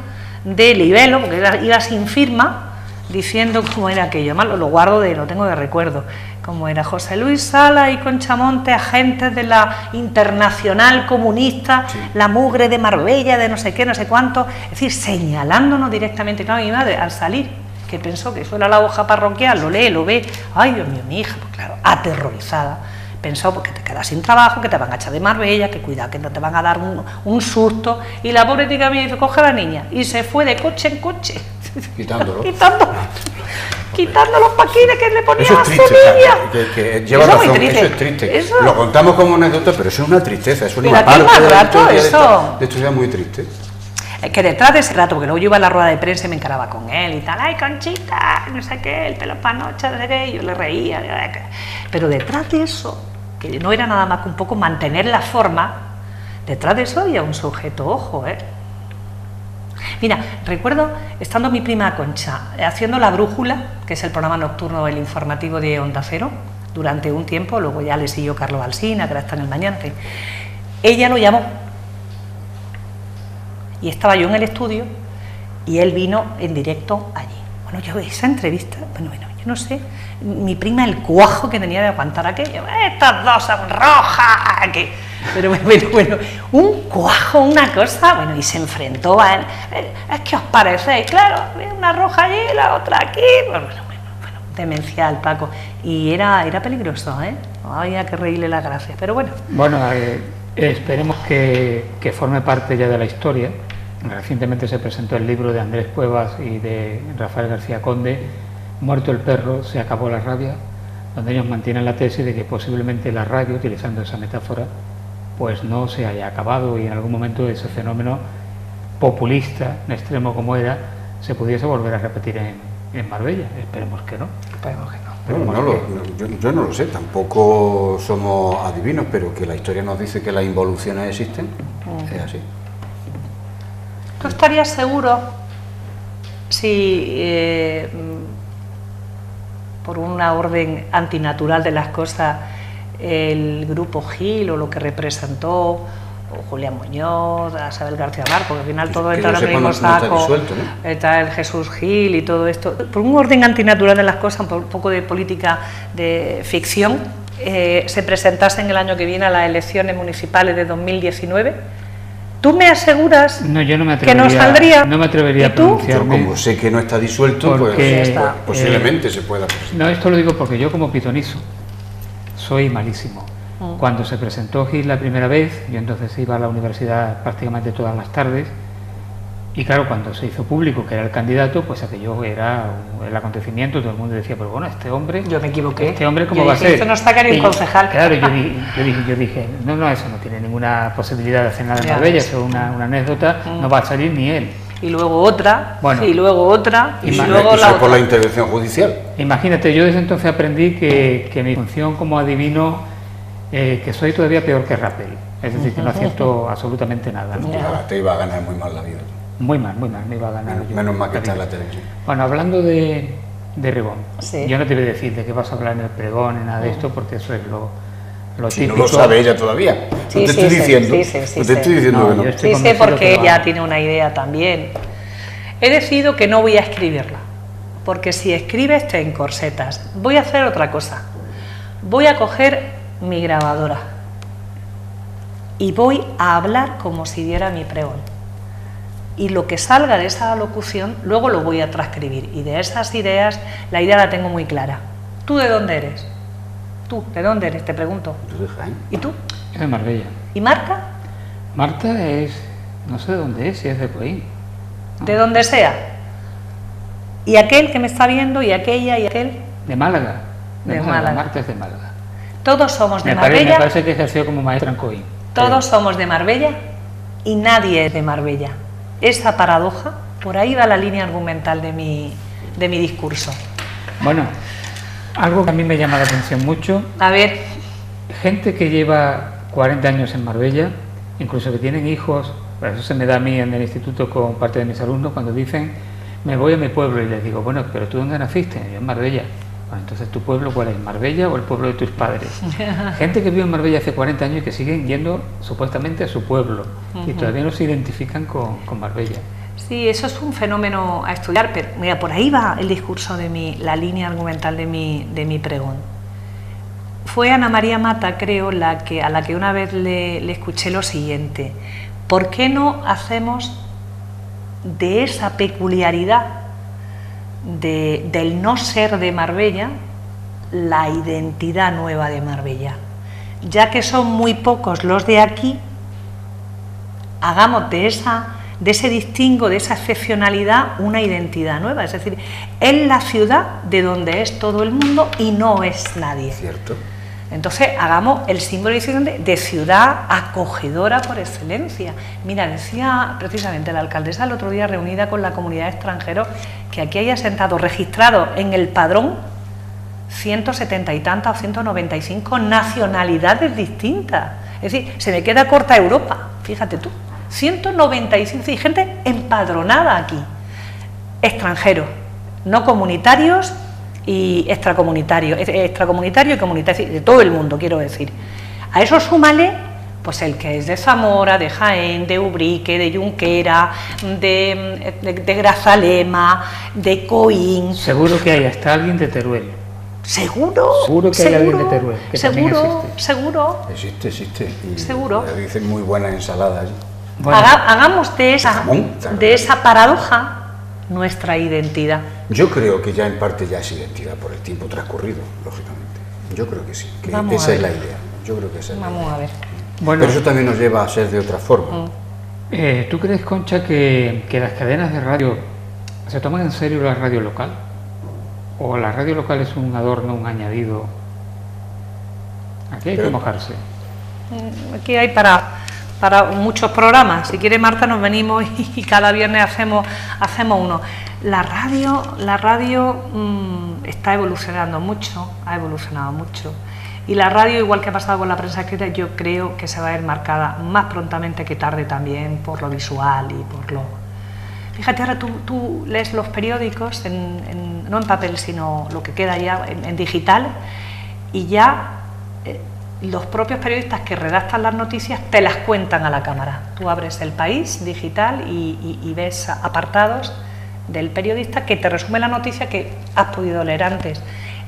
de libelo, porque iba sin firma, diciendo cómo era aquello, además lo guardo, lo tengo de recuerdo, como era José Luis Sala y Concha Monte, agentes de la Internacional Comunista, sí, la mugre de Marbella, de no sé qué, no sé cuánto, es decir, señalándonos directamente. Claro, mi madre al salir, que pensó que eso era la hoja parroquial, lo lee, lo ve, ay Dios mío, mi hija, pues claro, aterrorizada, pensó porque te quedas sin trabajo, que te van a echar de Marbella, que cuidado, que no te van a dar un susto, y la pobre tica mía dice, coge a la niña, y se fue de coche en coche, quitándolo. Quitando los paquines que le ponían a triste, Sevilla. Que lleva eso razón, es triste. Eso es triste. Eso. Lo contamos como anécdota, pero eso es una tristeza, es una parte de la historia eso. de esto es muy triste. Es que detrás de ese rato, porque luego yo iba a la rueda de prensa y me encaraba con él y tal, ay Conchita, no sé qué, el pelo panocha, no sé qué, y yo le reía, pero detrás de eso, que no era nada más que un poco mantener la forma, detrás de eso había un sujeto, ojo, Mira, recuerdo estando mi prima Concha haciendo La Brújula, que es el programa nocturno del informativo de Onda Cero, durante un tiempo, luego ya le siguió Carlos Alsina, que ahora está en el Mañana, ella lo llamó y estaba yo en el estudio y él vino en directo allí. Bueno, yo esa entrevista, bueno, yo no sé, mi prima el cuajo que tenía de aguantar aquello, estas dos son rojas, pero bueno, un cuajo, una cosa, bueno, y se enfrentó a él, es que os parecéis, claro, una roja allí, la otra aquí, bueno, demencial, Paco, y era peligroso, no había que reírle las gracias, pero bueno. Bueno, esperemos que forme parte ya de la historia. Recientemente se presentó el libro de Andrés Cuevas y de Rafael García Conde, Muerto el perro, se acabó la rabia, donde ellos mantienen la tesis de que posiblemente la rabia, utilizando esa metáfora, pues no se haya acabado y en algún momento ese fenómeno populista, en extremo como era, se pudiese volver a repetir en Marbella. Esperemos que no. Esperemos que no. Yo no lo sé, tampoco somos adivinos, pero que la historia nos dice que las involuciones existen, es así. ¿Tú estarías seguro si por una orden antinatural de las cosas el grupo Gil o lo que representó, o Julián Muñoz, a Isabel García Marco, que al final todo entra en el mismo saco, está el Jesús Gil y todo esto, por un orden antinatural de las cosas, un poco de política de ficción, se presentasen el año que viene a las elecciones municipales de 2019? ¿Tú me aseguras no, yo no me que no saldría? No me atrevería a pronunciarme. Yo como sé que no está disuelto, pues posiblemente se pueda presentar. No, esto lo digo porque yo como pitonizo soy malísimo. Cuando se presentó Gil la primera vez, yo entonces iba a la universidad prácticamente todas las tardes, y claro, cuando se hizo público que era el candidato, pues aquello era el acontecimiento, todo el mundo decía, pero bueno, este hombre... Yo me equivoqué. Este hombre, ¿cómo va a ser? Esto no está que ni un concejal. Claro, yo dije, no, eso no tiene ninguna posibilidad de hacer nada en Marbella, eso es una anécdota, no va a salir ni él. Y luego otra, bueno, y luego otra, y luego la otra. Por la intervención judicial. Imagínate, yo desde entonces aprendí que mi función como adivino, que soy todavía peor que Rappel, es decir, que no acierto absolutamente nada, ¿no? Te iba a ganar muy mal la vida. Muy mal, me iba a ganar. Menos mal que está en la televisión. Bueno, hablando de Ribón, sí. Yo no te voy a decir de qué vas a hablar en el pregón, ni nada de esto, porque eso es lo si típico. No lo sabe ella todavía. Sí, no te estoy diciendo. No te estoy diciendo que no. Sí sé porque ella tiene una idea también. He decidido que no voy a escribirla, porque si escribes te encorsetas. Voy a hacer otra cosa. Voy a coger mi grabadora y voy a hablar como si diera mi pregón. Y lo que salga de esa locución, luego lo voy a transcribir. Y de esas ideas, la idea la tengo muy clara. ¿Tú de dónde eres? ¿Tú de dónde eres? Te pregunto. Yo de Jaén. ¿Y tú? Es de Marbella. ¿Y Marta? Marta es... no sé de dónde es, si es de Coín. No. De donde sea. ¿Y aquel que me está viendo? ¿Y aquella? ¿Y aquel? De Málaga. De Málaga. Marta es de Málaga. Todos somos de Marbella. Me parece que ejerció como maestra en Coín. Todos somos de Marbella y nadie es de Marbella. Esa paradoja, por ahí va la línea argumental de mi discurso. Bueno, algo que a mí me llama la atención mucho. A ver. Gente que lleva 40 años en Marbella, incluso que tienen hijos, eso se me da a mí en el instituto con parte de mis alumnos, cuando dicen, me voy a mi pueblo, y les digo, bueno, pero ¿tú dónde naciste? Yo en Marbella. Bueno, entonces, ¿tu pueblo cuál es? ¿Marbella o el pueblo de tus padres? Gente que vive en Marbella hace 40 años y que siguen yendo supuestamente a su pueblo y todavía no se identifican con Marbella. Sí, eso es un fenómeno a estudiar, pero mira, por ahí va el discurso la línea argumental de mi pregón. Fue Ana María Mata, creo, a la que una vez le escuché lo siguiente: ¿por qué no hacemos de esa peculiaridad del no ser de Marbella la identidad nueva de Marbella? Ya que son muy pocos los de aquí, hagamos de ese distingo, de esa excepcionalidad, una identidad nueva. Es decir, es la ciudad de donde es todo el mundo y no es nadie. Cierto. Entonces, hagamos el símbolo de ciudad acogedora por excelencia. Mira, decía precisamente la alcaldesa el otro día, reunida con la comunidad de extranjeros, que aquí hay asentados registrados en el padrón 170 y tantas o 195 nacionalidades distintas. Es decir, se me queda corta Europa, fíjate tú. 195 y gente empadronada aquí. Extranjeros, no comunitarios y extracomunitario y comunitario, de todo el mundo, quiero decir. A eso súmale pues el que es de Zamora, de Jaén, de Ubrique, de Junquera, de Grazalema, de Coín. Seguro que hay hasta alguien de Teruel. Seguro que hay alguien de Teruel, que también seguro. Existe. Y seguro. Dicen muy buena ensalada allí. Bueno. Hagamos de esa paradoja nuestra identidad. Yo creo que ya en parte ya es identidad por el tiempo transcurrido, lógicamente. Yo creo que sí, que esa es la idea. Yo creo que esa es la idea. Vamos a ver. Bueno, pero eso también nos lleva a ser de otra forma. ¿Tú crees, Concha, que las cadenas de radio se toman en serio la radio local? ¿O la radio local es un adorno, un añadido? Aquí hay que mojarse. Aquí hay para muchos programas. Si quiere, Marta, nos venimos y cada viernes hacemos uno. La radio está evolucionando mucho, ha evolucionado mucho. Y la radio, igual que ha pasado con la prensa escrita, yo creo que se va a ver marcada más prontamente que tarde también por lo visual y por lo... Fíjate, ahora tú lees los periódicos, no en papel, sino lo que queda ya en digital, y ya los propios periodistas que redactan las noticias te las cuentan a la cámara. Tú abres El País digital y ves apartados del periodista que te resume la noticia que has podido leer antes.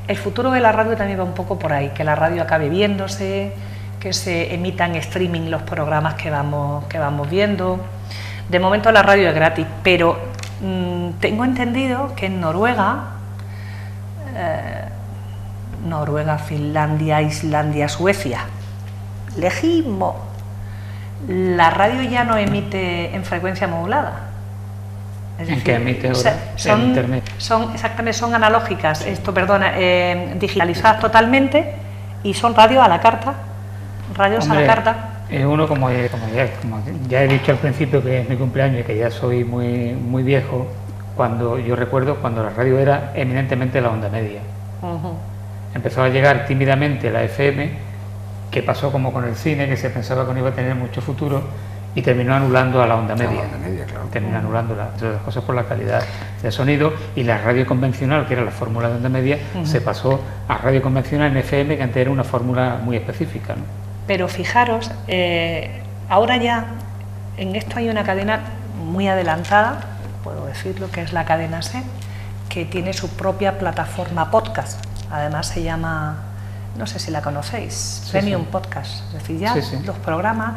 El futuro de la radio también va un poco por ahí, que la radio acabe viéndose, que se emitan streaming los programas que vamos viendo. De momento la radio es gratis, pero tengo entendido que en Noruega, Finlandia, Islandia, Suecia, lejísimo, la radio ya no emite en frecuencia modulada. Es decir, ¿en qué emite ahora? En internet. Son analógicas, digitalizadas totalmente, y son radios a la carta, a la carta. Uno, como ya he dicho al principio, que es mi cumpleaños y que ya soy muy viejo, yo recuerdo cuando la radio era eminentemente la onda media. Empezó a llegar tímidamente la FM, que pasó como con el cine, que se pensaba que no iba a tener mucho futuro, y terminó anulando a la onda media. Claro. Terminó anulándola, entre otras cosas por la calidad de sonido, y la radio convencional, que era la fórmula de onda media, se pasó a radio convencional en FM, que antes era una fórmula muy específica, ¿no? Pero fijaros, ahora ya en esto hay una cadena muy adelantada, puedo decirlo, que es la cadena SER, que tiene su propia plataforma podcast. Además se llama, no sé si la conocéis, Premium Podcast. Es decir, ya los programas,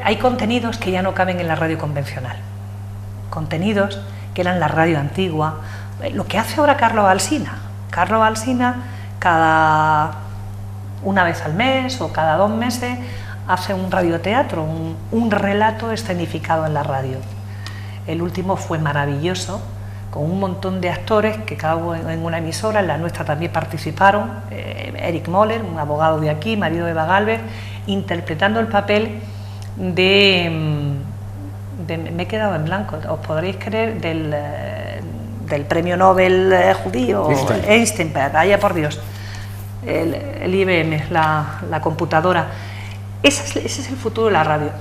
hay contenidos que ya no caben en la radio convencional. Contenidos que eran la radio antigua. Lo que hace ahora Carlos Alsina. Carlos Alsina, cada una vez al mes o cada 2 meses, hace un radioteatro, un relato escenificado en la radio. El último fue maravilloso, con un montón de actores que cada uno en una emisora, en la nuestra también participaron. Eric Moller, un abogado de aquí, marido de Eva Galvez, interpretando el papel me he quedado en blanco, os podréis creer, del premio Nobel judío, Einstein, vaya por Dios, el IBM, la computadora. Ese es el futuro de la radio.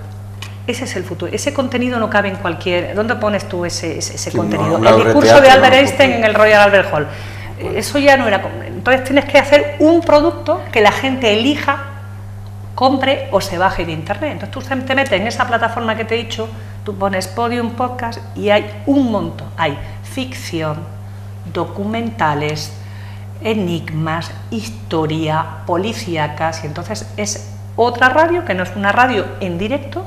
Ese es el futuro. Ese contenido no cabe en cualquier... ¿Dónde pones tú ese contenido? El discurso de Albert Einstein en el Royal Albert Hall. Eso ya no era... Entonces tienes que hacer un producto que la gente elija, compre o se baje de internet. Entonces tú te metes en esa plataforma que te he dicho, Tú pones Podium Podcast y hay un montón. Hay ficción, documentales, enigmas, historia, policíacas, y entonces es otra radio que no es una radio en directo,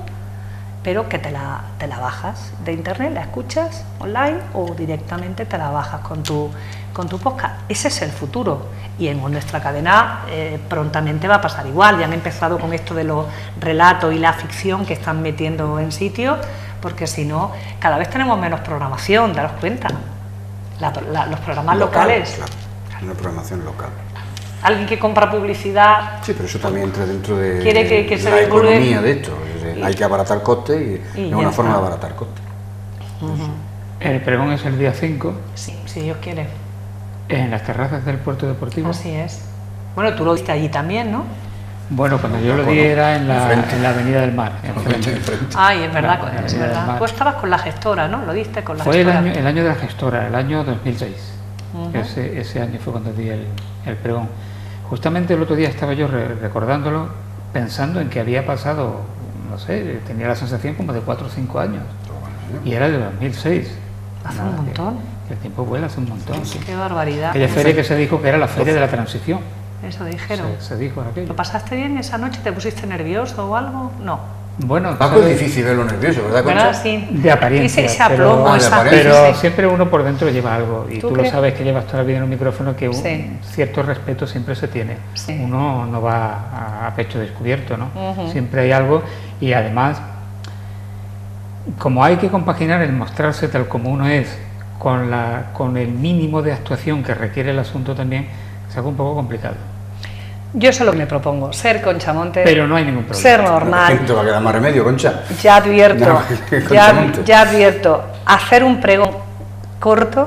pero que te la bajas de internet, la escuchas online o directamente te la bajas con tu podcast. Ese es el futuro, y en nuestra cadena prontamente va a pasar igual. Ya han empezado con esto de los relatos y la ficción que están metiendo en sitio, porque si no, cada vez tenemos menos programación, daros cuenta. Los programas locales. Claro, una programación local. Alguien que compra publicidad... Sí, pero eso también entra dentro de quiere que se la vincule... economía de esto. Hay que abaratar costes y es una forma de abaratar costes. El pregón es el día 5. Sí, si Dios quiere. En las terrazas del Puerto Deportivo. Así es. Bueno, tú lo viste allí también, ¿no? Bueno, cuando yo lo di era en la Avenida del Mar. Enfrente. Ay, es verdad, Bueno, es verdad. Tú estabas con la gestora, ¿no? Lo diste con la Fue gestora. el año de la gestora, el año 2006. Ese año fue cuando di el pregón. Justamente el otro día estaba yo recordándolo, pensando en que había pasado, no sé, tenía la sensación como de 4 o 5 años. Y era de 2006. Hace un montón. Que el tiempo vuela, hace un montón. Sí. Qué barbaridad. Aquella feria que se dijo que era la feria de la transición. Eso dijeron. Se dijo aquello. ¿Lo pasaste bien esa noche? ¿Te pusiste nervioso o algo? No. Bueno, Paco, es difícil verlo nervioso, ¿verdad, Concha? ¿Verdad? Sí. de apariencia, Ese aplomo, pero siempre uno por dentro lleva algo, y tú lo crees? sabes, que llevas toda la vida en un micrófono, que Sí. cierto respeto siempre se tiene. Sí. Uno no va a pecho descubierto, ¿no? Siempre hay algo, y además, como hay que compaginar el mostrarse tal como uno es con el mínimo de actuación que requiere el asunto también, es algo un poco complicado. Yo eso es lo que me propongo, ser Concha Montes, Pero no hay ningún problema. ser normal. No te va a quedar más remedio, Concha. Ya advierto, No, Concha Montes. ya advierto, hacer un pregón corto,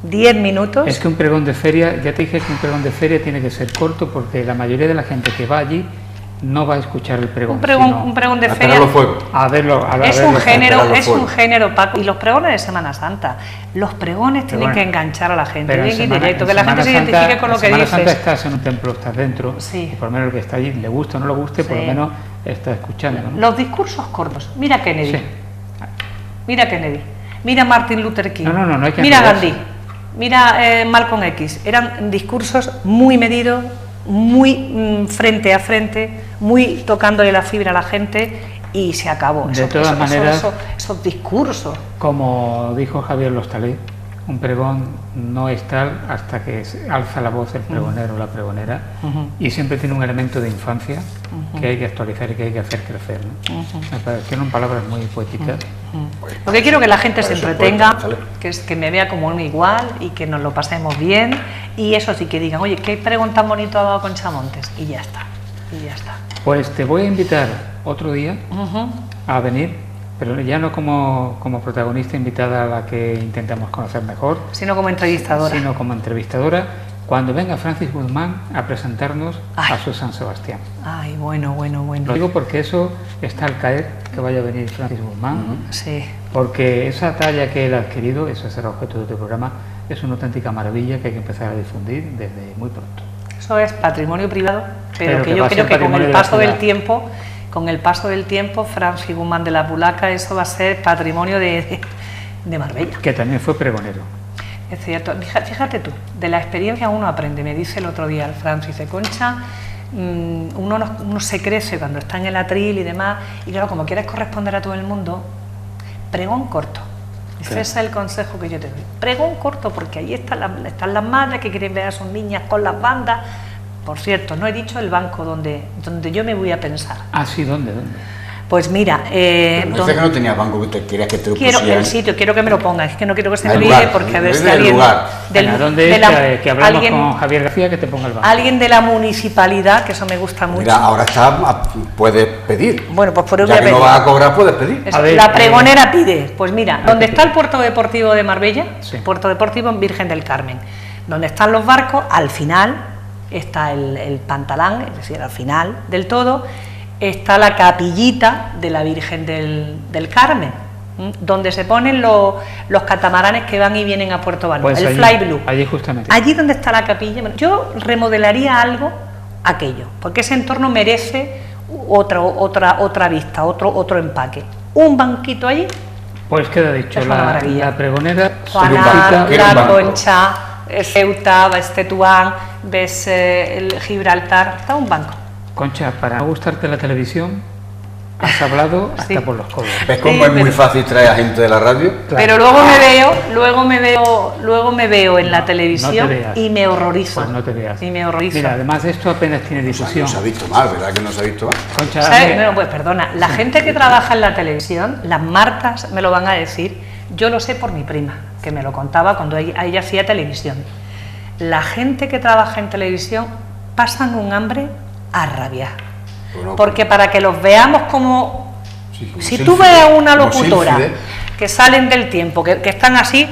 10 minutos. Es que un pregón de feria, ya te dije que un pregón de feria tiene que ser corto, porque la mayoría de la gente que va allí no va a escuchar el pregón. Un pregón de feria A verlo. Es un género, Paco, y los pregones de Semana Santa. Los pregones tienen que enganchar a la gente, bien y directo, que la gente se identifique con lo que dices. En Semana Santa estás en un templo, estás dentro, Sí. y por lo menos el que está allí, le guste o no le guste, por lo Sí. menos está escuchando, ¿no? Los discursos cortos. Mira Kennedy. Sí. Mira Kennedy. Mira Martin Luther King. No hay que mira enredarse. Gandhi. Mira Malcolm X. Eran discursos muy medidos, muy frente a frente, muy tocándole la fibra a la gente, y se acabó. De todas maneras, esos discursos. Como dijo Javier Lostalé, un pregón no es tal hasta que alza la voz el pregonero o la pregonera, y siempre tiene un elemento de infancia que hay que actualizar y que hay que hacer crecer, ¿no? Me parecieron palabras muy poéticas. Lo que quiero que la gente se Por eso, entretenga, pues, que es que me vea como un igual y que nos lo pasemos bien, y eso sí, que digan, oye, qué pregón tan bonito ha dado Concha Montes, y ya está, Pues te voy a invitar otro día a venir, pero ya no como protagonista invitada a la que intentamos conocer mejor, sino como entrevistadora. sino como entrevistadora, cuando venga Francis Guzmán a presentarnos Ay. a su San Sebastián. Ay, bueno. Lo digo porque eso está al caer, que vaya a venir Francis Guzmán, Sí. porque esa talla que él ha adquirido, ese será objeto de tu programa, es una auténtica maravilla que hay que empezar a difundir desde muy pronto. Eso es patrimonio privado, pero que que yo va a creo ser que con el patrimonio de la paso del ciudad. tiempo, Francis Guzmán de la Pulaca, eso va a ser patrimonio de Marbella. Que también fue pregonero. Es cierto, fíjate tú, de la experiencia uno aprende. Me dice el otro día el Francis de Concha, uno se crece cuando está en el atril y demás, y claro, como quieres corresponder a todo el mundo, pregón corto. Ese es el consejo que yo te doy. Pregón corto, porque ahí están las madres que quieren ver a sus niñas con las bandas. Por cierto, no he dicho el banco donde yo me voy a pensar. Ah, sí, ¿dónde? Pues mira, Dice que no tenía banco, que te querías que te lo quiero pusieran. el sitio, quiero que me lo pongas, es que no quiero que se me El olvide, lugar, porque a ver si el alguien lugar. Venga, ¿dónde es que hablamos con Javier García que te ponga el banco? alguien de la municipalidad, que eso me gusta mucho. Mira, ahora puedes pedir. Bueno, pues por eso Ya voy a que no pedir. vas a cobrar, puedes pedir. Eso, A ver, la pregonera pide. Pues mira, donde que está el puerto deportivo de Marbella, Sí. puerto deportivo en Virgen del Carmen, donde están los barcos, al final está el pantalán, es decir, al final del todo está la capillita de la Virgen del Carmen, donde se ponen los catamaranes que van y vienen a Puerto Banús, Pues el allí, Fly Blue. allí justamente. Allí donde está la capilla, yo remodelaría algo aquello, porque ese entorno merece otra vista, otro empaque. un banquito allí. Pues queda dicho, Es una maravilla. la pregonera Juana, ¿Qué era un La banco? Concha, Ceuta, ves Tetuán, ves el Gibraltar, está un banco. Concha, para no gustarte la televisión, has hablado hasta Sí. por los codos. ¿Ves cómo Sí, es muy pero- fácil traer a gente de la radio? Claro. Pero luego me veo en la televisión te veas. y me horrorizo. Pues no te veas. Y me horrorizo. Mira, además esto apenas tiene difusión. No se ha visto mal, ¿verdad que no se ha visto mal? Concha, ¿Sabes? hazme- No, pues perdona, la gente que trabaja en la televisión, las marcas me lo van a decir, yo lo sé por mi prima, que me lo contaba cuando ella hacía televisión. La gente que trabaja en televisión pasan un hambre a rabiar. Bueno, Porque para que los veamos como... sí, como Si Silfide, tú ves a una como locutora Silfide. que salen del tiempo, que están así,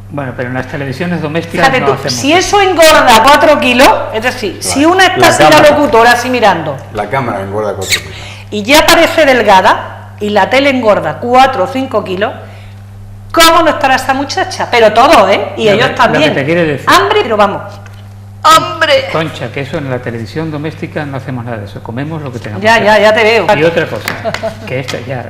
Bueno, pero en las televisiones domésticas fíjate no tú, hacemos si eso. eso engorda 4 kilos, es decir, si una está la así la cámara. locutora así mirando, La cámara engorda 4 kilos. y ya parece delgada y la tele engorda 4 o 5 kilos, ¿cómo no estará esta muchacha? Pero todo, ¿eh? Y Lo ellos que- también. lo que te quiere decir. Hambre, pero vamos. ¡Hambre! Concha, que eso en la televisión doméstica no hacemos nada de eso, comemos lo que tenemos. Ya, que ya, hacer. ya te veo. Y otra cosa, que esta, ya,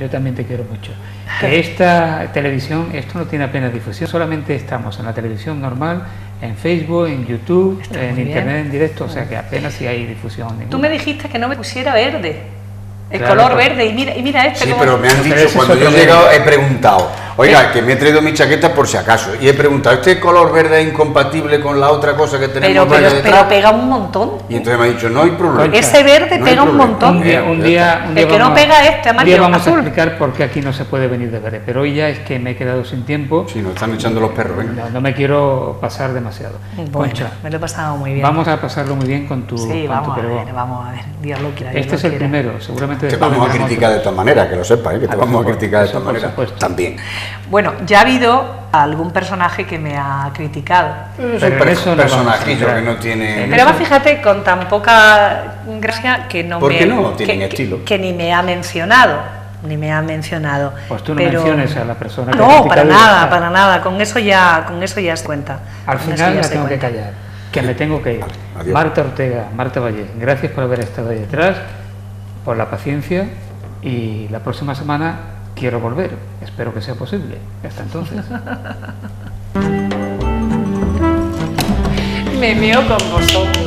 yo también te quiero mucho, que esta televisión, esto no tiene apenas difusión, solamente estamos en la televisión normal, en Facebook, en YouTube, Está en muy Internet bien. en directo, o sea que apenas si hay difusión ninguna. Tú me dijiste que no me pusiera verde. El Claro, color pues. verde. Y mira este Sí, cómo- pero me han Pero dicho, ese es cuando yo he otro llegado verde. he preguntado, oiga, que me he traído mi chaqueta por si acaso, y he preguntado, ¿este color verde es incompatible con la otra cosa que tenemos verde detrás? pero pega un montón. Y entonces me ha dicho, no hay problema. Concha. Ese verde No hay pega un problema. montón. Un día El que no vamos- pega este un día amarillo, vamos azul. a explicar por qué aquí no se puede venir de verde, pero hoy ya es que me he quedado sin tiempo, Sí, nos están echando los perros, venga. no me quiero pasar demasiado. Bueno, Concha, me lo he pasado muy bien. vamos a pasarlo muy bien con tu, Sí, con tu vamos a pregón. ver, vamos a ver. Dios lo quiera. Dios Este lo es el quiera. primero, seguramente Te después vamos a vendrán criticar de otros. todas maneras, que lo sepas, ¿eh? Que te Ah, vamos a por criticar de supuesto, todas maneras. por supuesto. También. Bueno, ya ha habido algún personaje que me ha criticado. Es Pero un en eso no personajillo vamos a que no entrar. tiene... En Pero eso- además, fíjate, con tan poca gracia que no ¿Por me... qué no? Tienen que- estilo. Que ni me ha mencionado. Ni me ha mencionado. Pues tú no Pero- menciones a la persona que ha No, criticado para y ya nada, está. para nada. Con eso ya se cuenta. Al Con eso final ya la se tengo que cuenta. callar, que me tengo que ir. Adiós. Marta Ortega, Marta Valle, gracias por haber estado ahí detrás, por la paciencia y la próxima semana quiero volver, espero que sea posible. Hasta entonces. Me meo con vosotros.